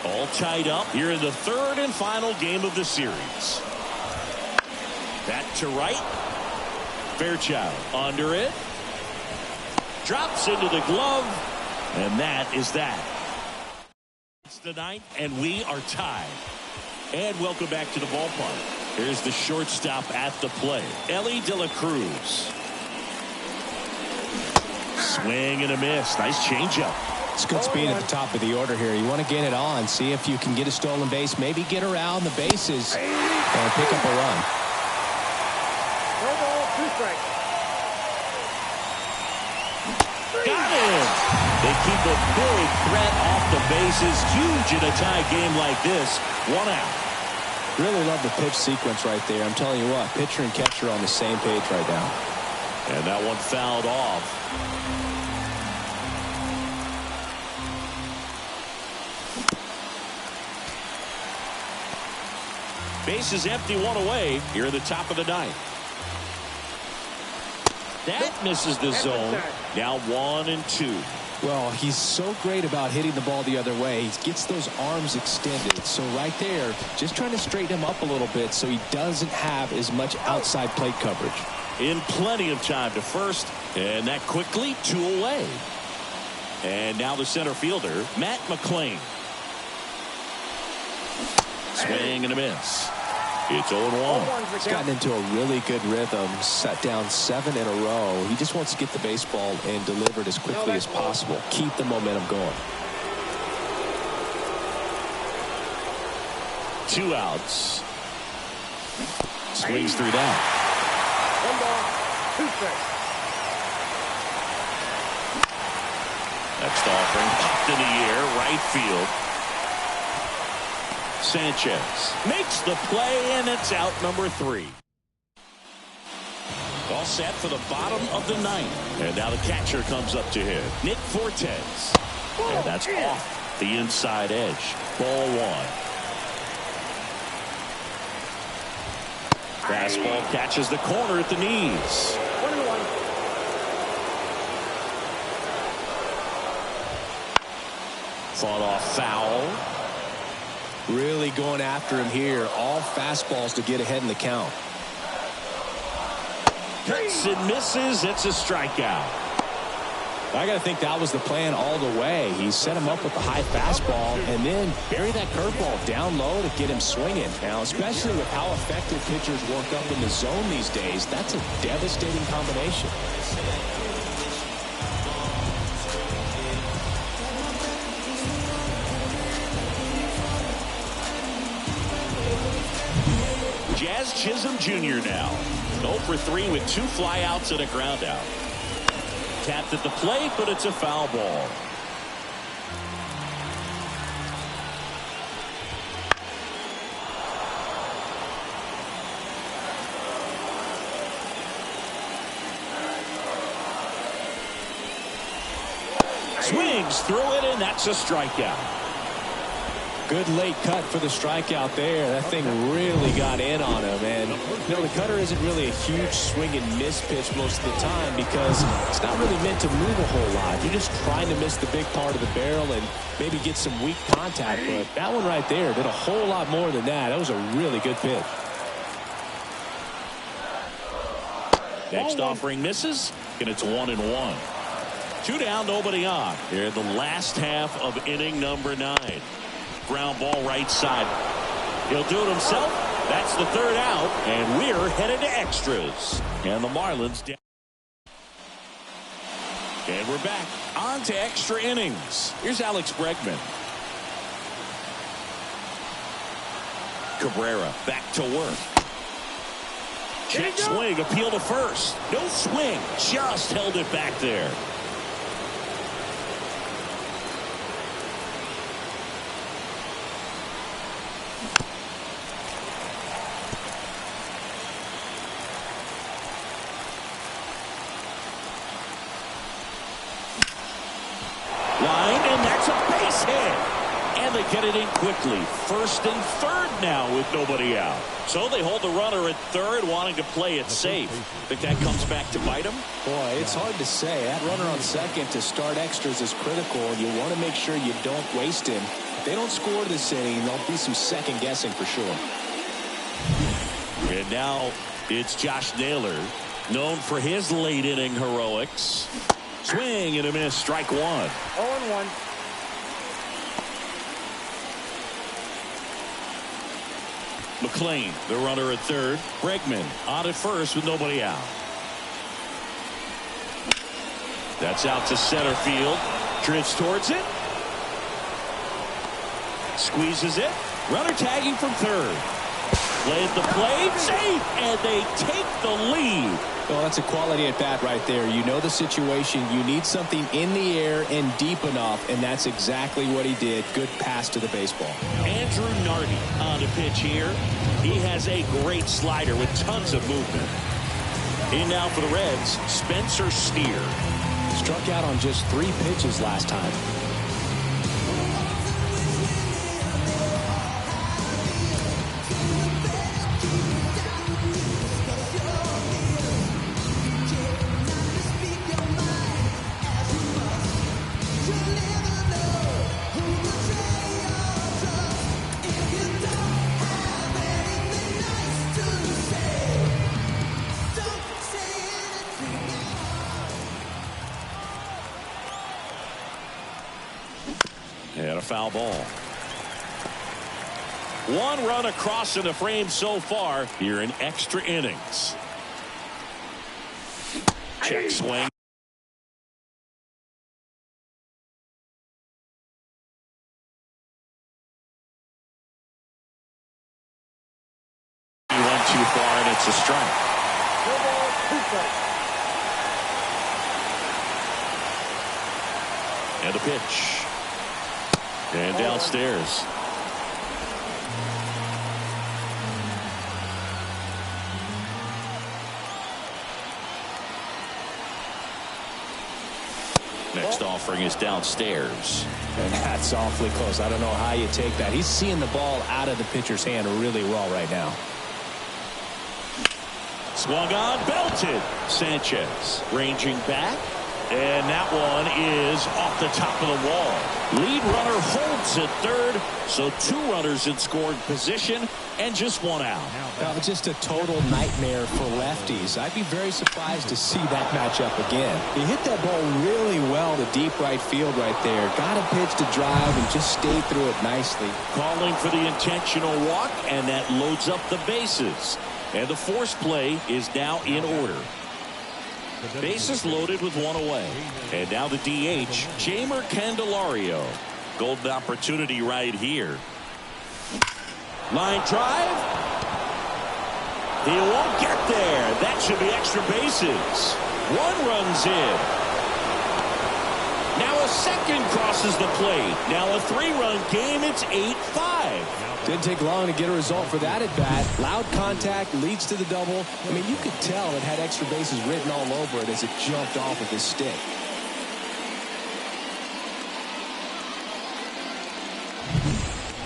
All tied up here in the 3rd and final game of the series. That to right. Fairchild under it. Drops into the glove. And that is that. It's the 9th, and we are tied. And welcome back to the ballpark. Here's the shortstop at the plate, Ellie De La Cruz. Swing and a miss. Nice changeup. It's good speed at the top of the order here. You want to get it on, see if you can get a stolen base, maybe get around the bases and pick up a run. No ball, 2 strikes. Got him. They keep a big threat off the bases. Huge in a tie game like this. 1 out. Really love the pitch sequence right there. I'm telling you what, pitcher and catcher are on the same page right now. And that one fouled off. Base is empty, one away here in the top of the ninth. That misses the zone. Now 1-2. Well, he's so great about hitting the ball the other way. He gets those arms extended. So right there, just trying to straighten him up a little bit so he doesn't have as much outside plate coverage. In plenty of time to first, and that quickly 2 away. And now the center fielder, Matt McClain. Swing and a miss. It's 0-1. He's gotten into a really good rhythm, set down 7 in a row. He just wants to get the baseball and deliver it as quickly as possible. Keep the momentum going. 2 outs. Swings through that. 1 ball, 2 strikes. Next offering popped in the air, right field. Sanchez makes the play, and it's out number 3. All set for the bottom of the ninth. And now the catcher comes up to hit. Nick Fortes. And that's off the inside edge. Ball 1. Fastball catches the corner at the knees. 1-1. Fought off foul. Really going after him here. All fastballs to get ahead in the count. Cuts and misses. It's a strikeout. I got to think that was the plan all the way. He set him up with the high fastball and then bury that curveball down low to get him swinging. Now, especially with how effective pitchers work up in the zone these days, that's a devastating combination. Jazz Chisholm Jr. now 0 for 3 with 2 flyouts and a ground out. Tapped at the plate, but it's a foul ball. Swings through it, and that's a strikeout. Good late cut for the strikeout there. That thing really got in on him. And, you know, the cutter isn't really a huge swing and miss pitch most of the time because it's not really meant to move a whole lot. You're just trying to miss the big part of the barrel and maybe get some weak contact. But that one right there did a whole lot more than that. That was a really good pitch. Next offering misses, and it's 1-1. 2 down, nobody on. Here in the last half of inning number 9. Ground ball right side. He'll do it himself. That's the 3rd out, and we're headed to extras. And the Marlins down. And we're back on to extra innings. Here's Alex Bregman. Cabrera back to work. Check swing, appeal to first. No swing, just held it back there. They get it in quickly. 1st and 3rd now with nobody out. So they hold the runner at 3rd, wanting to play it safe. Think that comes back to bite them? Boy, it's hard to say. That runner on 2nd to start extras is critical, and you want to make sure you don't waste him. If they don't score this inning, there'll be some second guessing for sure. And now it's Josh Naylor, known for his late inning heroics. Swing and a miss, strike 1. 0-1. McClain, the runner at 3rd. Bregman on at 1st with nobody out. That's out to center field. Drifts towards it. Squeezes it. Runner tagging from 3rd. Play at the plate, safe, and they take the lead. Well, that's a quality at bat right there. You know the situation. You need something in the air and deep enough, and that's exactly what he did. Good pass to the baseball. Andrew Nardi on the pitch here. He has a great slider with tons of movement. In now for the Reds, Spencer Steer. Struck out on just 3 pitches last time. And a foul ball. 1 run across in the frame so far here in extra innings. Check swing. He went too far and it's a strike. No ball, 2 strikes. And a pitch. And downstairs. Next offering is downstairs. And that's awfully close. I don't know how you take that. He's seeing the ball out of the pitcher's hand really well right now. Swung on, belted. Sanchez ranging back. And that one is off the top of the wall. Lead runner holds at third. So 2 runners in scoring position and just 1 out. Just a total nightmare for lefties. I'd be very surprised to see that matchup again. He hit that ball really well to deep right field right there. Got a pitch to drive and just stayed through it nicely. Calling for the intentional walk, and that loads up the bases. And the force play is now in order. Bases loaded with 1 away. And now the DH, Jamer Candelario. Golden opportunity right here. Line drive. He won't get there. That should be extra bases. 1 runs in. Now a second crosses the plate. Now a 3-run game. It's 8-5. Didn't take long to get a result for that at bat. Loud contact leads to the double. I mean, you could tell it had extra bases written all over it as it jumped off of his stick.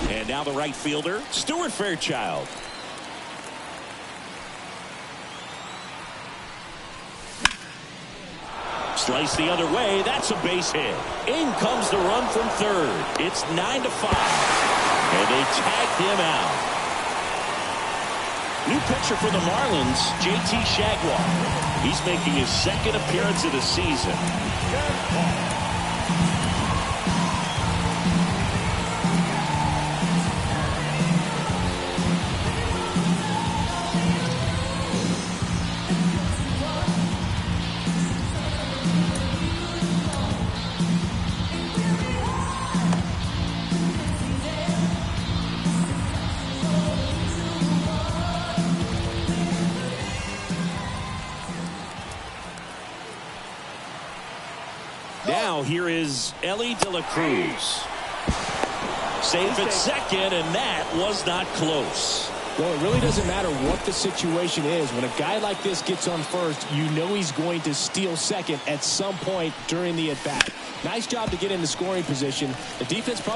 And now the right fielder, Stuart Fairchild. Slice the other way. That's a base hit. In comes the run from third. It's 9-5. And they tagged him out. New pitcher for the Marlins, JT Shagwar. He's making his 2nd appearance of the season. Now here is Ellie De La Cruz. Safe at second, and that was not close. Well, it really doesn't matter what the situation is. When a guy like this gets on first, you know he's going to steal second at some point during the at-bat. Nice job to get into scoring position. The defense probably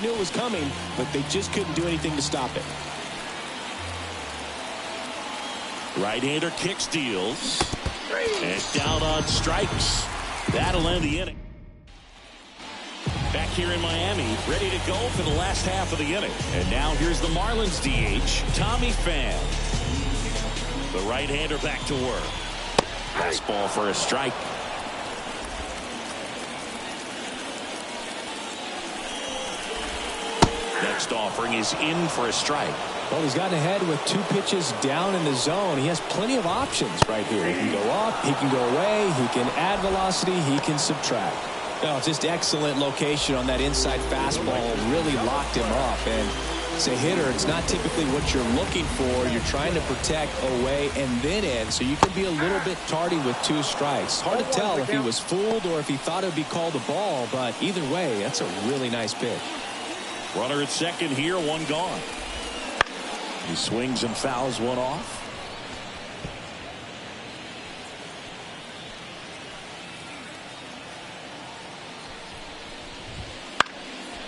Everybody knew it was coming, but they just couldn't do anything to stop it. Right-hander kick steals. And down on strikes. That'll end the inning. Back here in Miami, ready to go for the last half of the inning. And now here's the Marlins DH, Tommy Pham. The right-hander back to work. Fastball for a strike. Next offering is in for a strike. Well, he's gotten ahead with 2 pitches down in the zone. He has plenty of options right here. He can go up, he can go away, he can add velocity, he can subtract. Oh, just excellent location on that inside fastball. Really locked him up. And as a hitter, it's not typically what you're looking for. You're trying to protect away and then in, so you can be a little bit tardy with 2 strikes. Hard to tell if he was fooled or if he thought it would be called a ball, but either way, that's a really nice pitch. Runner at second here, 1 gone. He swings and fouls one off.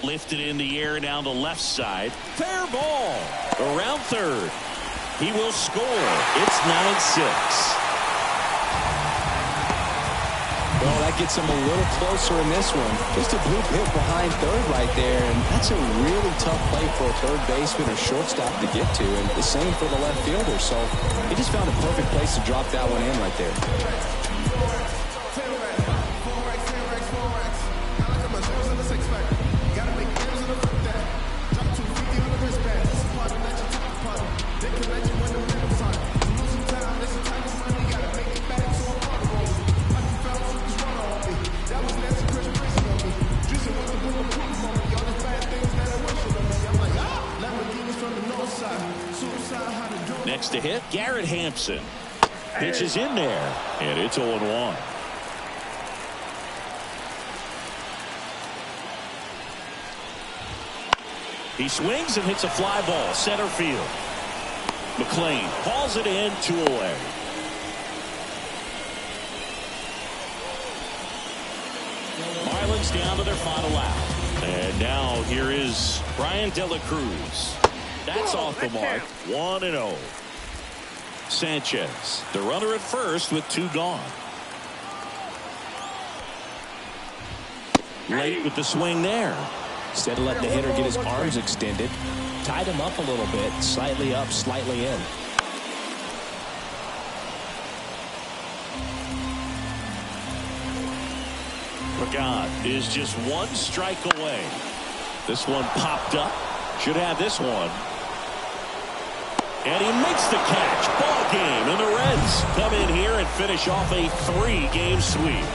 Lifted in the air down the left side. Fair ball. Around third. He will score. It's 9-6. Well, that gets him a little closer in this one. Just a bloop hit behind third right there, and that's a really tough play for a third baseman or shortstop to get to, and the same for the left fielder. So he just found a perfect place to drop that one in right there. Next to hit, Garrett Hampson. Pitch is in there, and it's 0-1. He swings and hits a fly ball, center field. McLean hauls it in, 2 away. Marlins down to their final out. And now here is Brian De La Cruz. That's off the mark. 1-0. Sanchez, the runner at first with 2 gone. Late with the swing there. Instead of letting the hitter get his arms extended, tied him up a little bit, slightly up, slightly in. Pagan is just 1 strike away. This one popped up. Should have this one. And he makes the catch. Ball game. And the Reds come in here and finish off a 3-game sweep.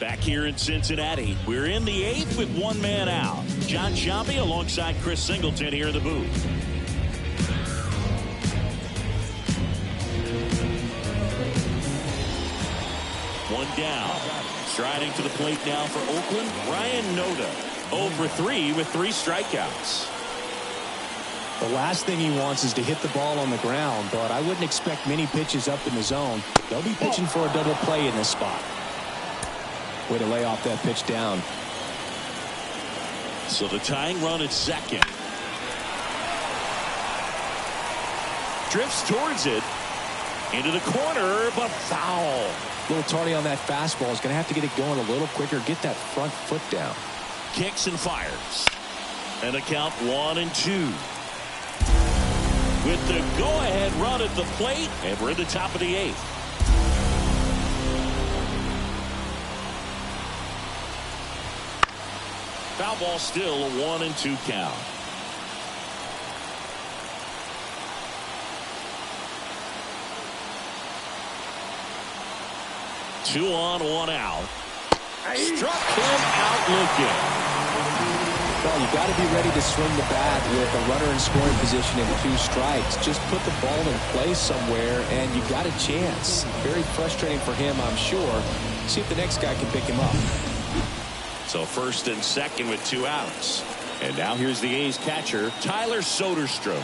Back here in Cincinnati, we're in the 8th with one man out. John Sciambi alongside Chris Singleton here in the booth. One down. Striding to the plate now for Oakland, Ryan Noda. 0 for 3 with 3 strikeouts. The last thing he wants is to hit the ball on the ground, but I wouldn't expect many pitches up in the zone. They'll be pitching for a double play in this spot. Way to lay off that pitch down. So the tying run at second. Drifts towards it. Into the corner, but foul. A little tardy on that fastball. Is going to have to get it going a little quicker. Get that front foot down. Kicks and fires. And a count 1-2. With the go-ahead run at the plate, and we're at the top of the 8th. Foul ball, still a 1-2 count. 2 on, 1 out. Struck him out looking. Well, you got to be ready to swing the bat with a runner in scoring position and 2 strikes. Just put the ball in place somewhere, and you got a chance. Very frustrating for him, I'm sure. See if the next guy can pick him up. So first and second with 2 outs. And now here's the A's catcher, Tyler Soderstrom.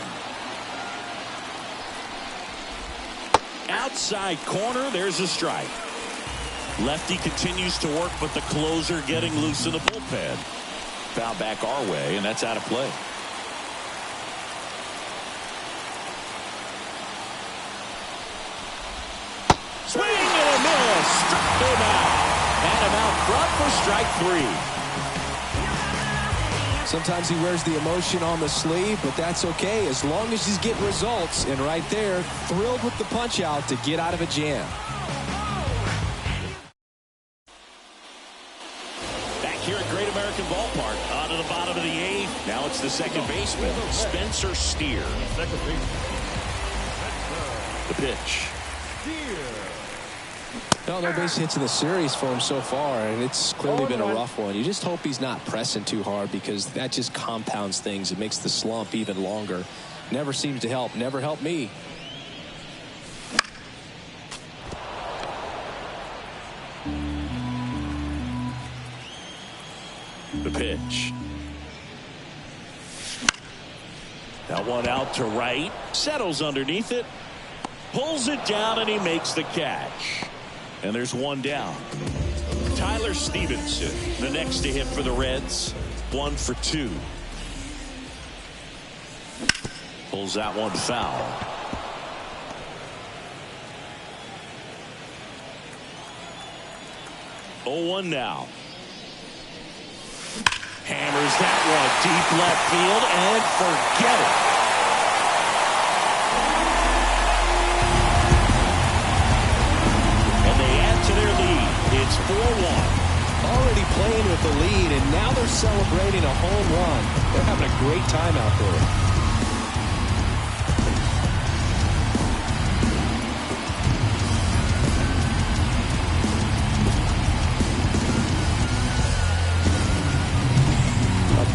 Outside corner, there's a strike. Lefty continues to work, but the closer getting loose in the bullpen. Foul back our way, and that's out of play. Swing and a miss. Struck him out. And him out front for strike 3. Sometimes he wears the emotion on the sleeve, but that's okay as long as he's getting results. And right there, thrilled with the punch out to get out of a jam. Back here at Great American Ballpark, on to the bottom of the 8th. Now it's the second baseman, Spencer Steer. Second base. The pitch. No base hits in the series for him so far, and it's clearly been a rough one. You just hope he's not pressing too hard because that just compounds things. It makes the slump even longer. Never seems to help. Never helped me. The pitch. That one out to right. Settles underneath it. Pulls it down, and he makes the catch. And there's 1 down. Tyler Stevenson, the next to hit for the Reds. 1 for 2. Pulls that one foul. Oh, 1 now. Hammers that one deep left field and forget it. And they add to their lead. It's 4-1. Already playing with the lead, and now they're celebrating a home run. They're having a great time out there.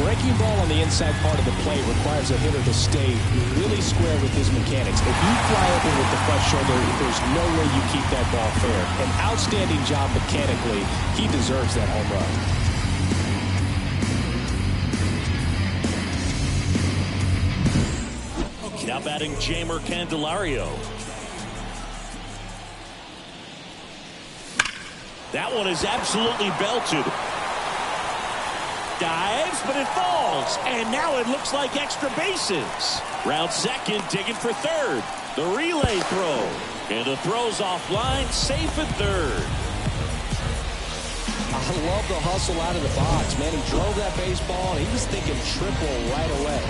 Breaking ball on the inside part of the plate requires a hitter to stay really square with his mechanics. If you fly open with the front shoulder, there's no way you keep that ball fair. An outstanding job mechanically. He deserves that home run. Now batting Jamer Candelario. That one is absolutely belted. Dives, but it falls. And now it looks like extra bases. Round second, digging for third. The relay throw. And the throw's offline, safe at third. I love the hustle out of the box, man. He drove that baseball, and he was thinking triple right away.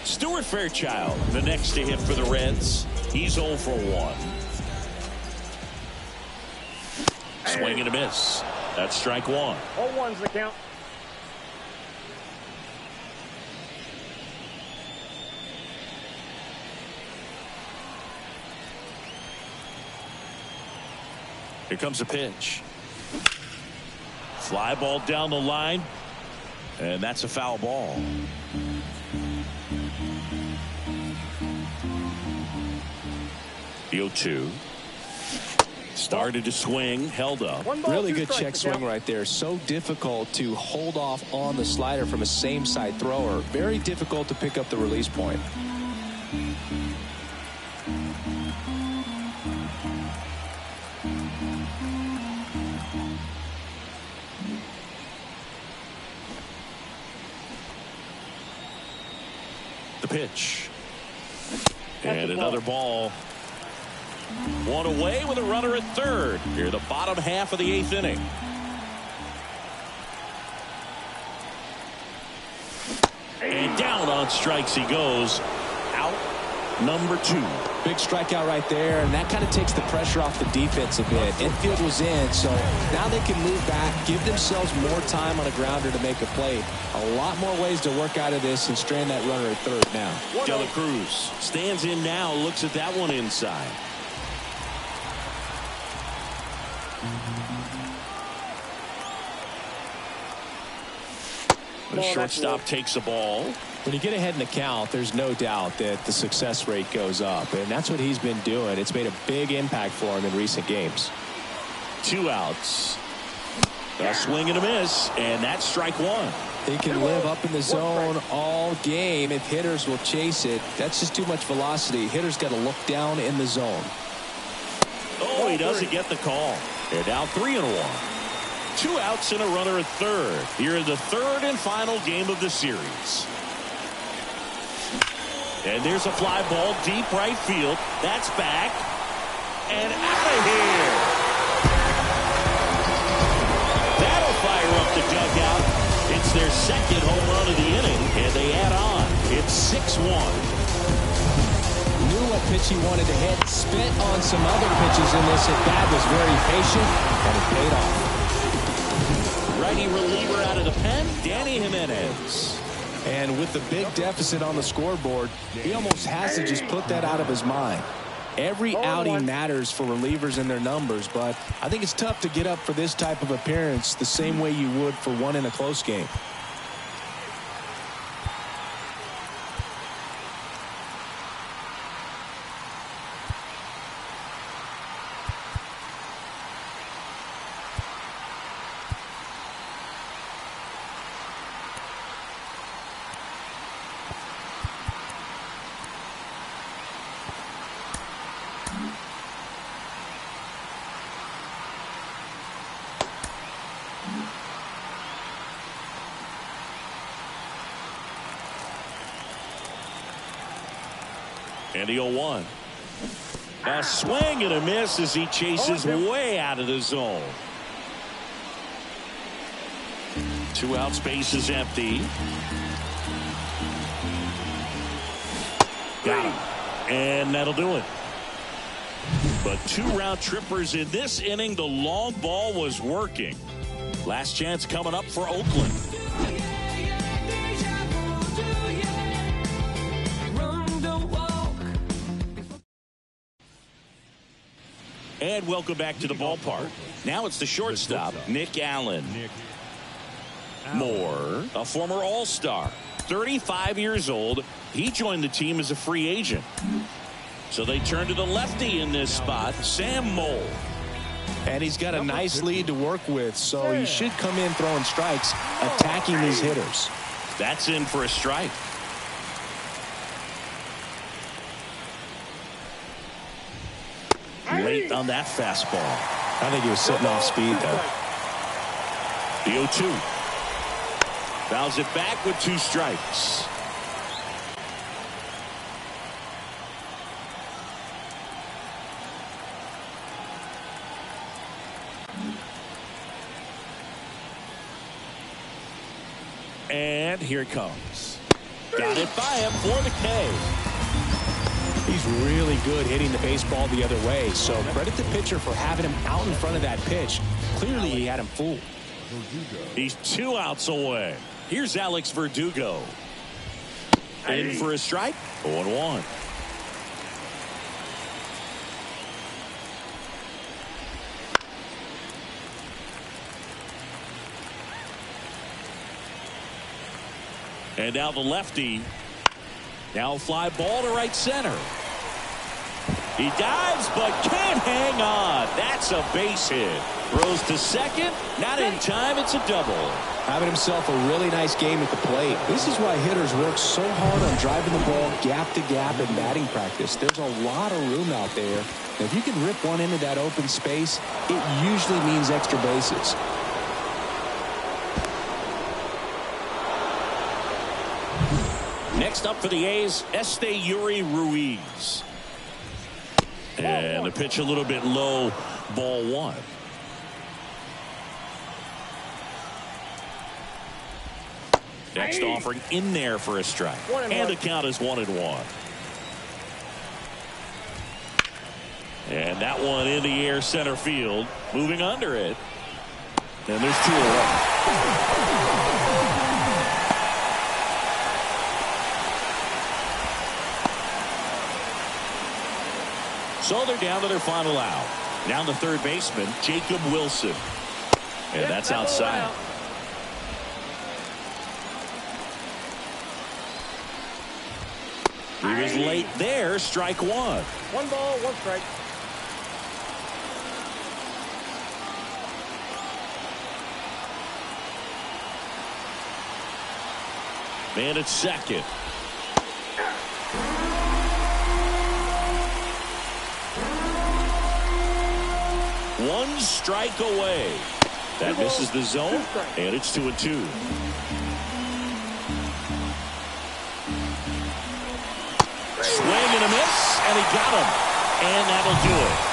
Stuart Fairchild, the next to hit for the Reds. He's 0 for 1. Swing and a miss. That's strike 1. 0-1's the count. Here comes a pitch. Fly ball down the line. And that's a foul ball. The 0-2. Started to swing, held up. Really good check swing right there. So difficult to hold off on the slider from a same side thrower. Very difficult to pick up the release point. The pitch. And another ball. 1 away with a runner at third. Here, the bottom half of the 8th inning. And down on strikes he goes. Out. number 2. Big strikeout right there, and that kind of takes the pressure off the defense a bit. Infield was in, so now they can move back, give themselves more time on a grounder to make a play. A lot more ways to work out of this and strand that runner at third now. De La Cruz stands in now, looks at that one inside. The shortstop takes the ball. When you get ahead in the count, there's no doubt that the success rate goes up, and that's what he's been doing. It's made a big impact for him in recent games. 2 outs. A swing and a miss, and that's strike 1. He can live up in the zone all game if hitters will chase it. That's just too much velocity. Hitters got to look down in the zone. Oh, he doesn't get the call. They're down 3-1. 2 outs and a runner at third. Here in the third and final game of the series. And there's a fly ball deep right field. That's back and out of here. That'll fire up the dugout. It's their second home run of the inning, and they add on. It's 6-1. Knew what pitch he wanted to hit. Spent on some other pitches in this at bat. Was very patient, and it paid off. Righty reliever out of the pen, Danny Jimenez. And with the big deficit on the scoreboard, he almost has to just put that out of his mind. Every outing matters for relievers and their numbers, but I think it's tough to get up for this type of appearance the same way you would for one in a close game. And the 0-1. A swing and a miss as he chases way out of the zone. 2 outs, base is empty. Got him. And that'll do it. But 2 round trippers in this inning. The long ball was working. Last chance coming up for Oakland. And welcome back to the ballpark. Now it's the shortstop, Nick Allen. Moore, a former All-Star, 35 years old. He joined the team as a free agent. So they turn to the lefty in this spot, Sam Moll. And he's got a nice lead to work with, so he should come in throwing strikes, attacking these hitters. That's in for a strike. Late on that fastball. I think he was sitting off speed, though. The 0-2. Fouls it back with 2 strikes. And here it comes. Got it by him for the K. He's really good hitting the baseball the other way, so credit the pitcher for having him out in front of that pitch. Clearly, he had him fooled. He's 2 outs away. Here's Alex Verdugo. In for a strike. 0-1. And now the lefty. Now fly ball to right center. He dives but can't hang on. That's a base hit. Throws to second. Not in time. It's a double. Having himself a really nice game at the plate. This is why hitters work so hard on driving the ball gap to gap in batting practice. There's a lot of room out there. And if you can rip one into that open space, it usually means extra bases. Next up for the A's, Esteury Ruiz. And the pitch a little bit low, ball 1. Next offering in there for a strike. And the count is 1-1. And that one in the air center field, moving under it. And there's 2 away. So they're down to their final out. Now the third baseman, Jacob Wilson. And that's outside. He was late there. Strike 1. 1 ball, 1 strike. Man at second. One strike away. That misses the zone, and it's 2-2. Swing and a miss, and he got him. And that'll do it.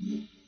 Mm-hmm.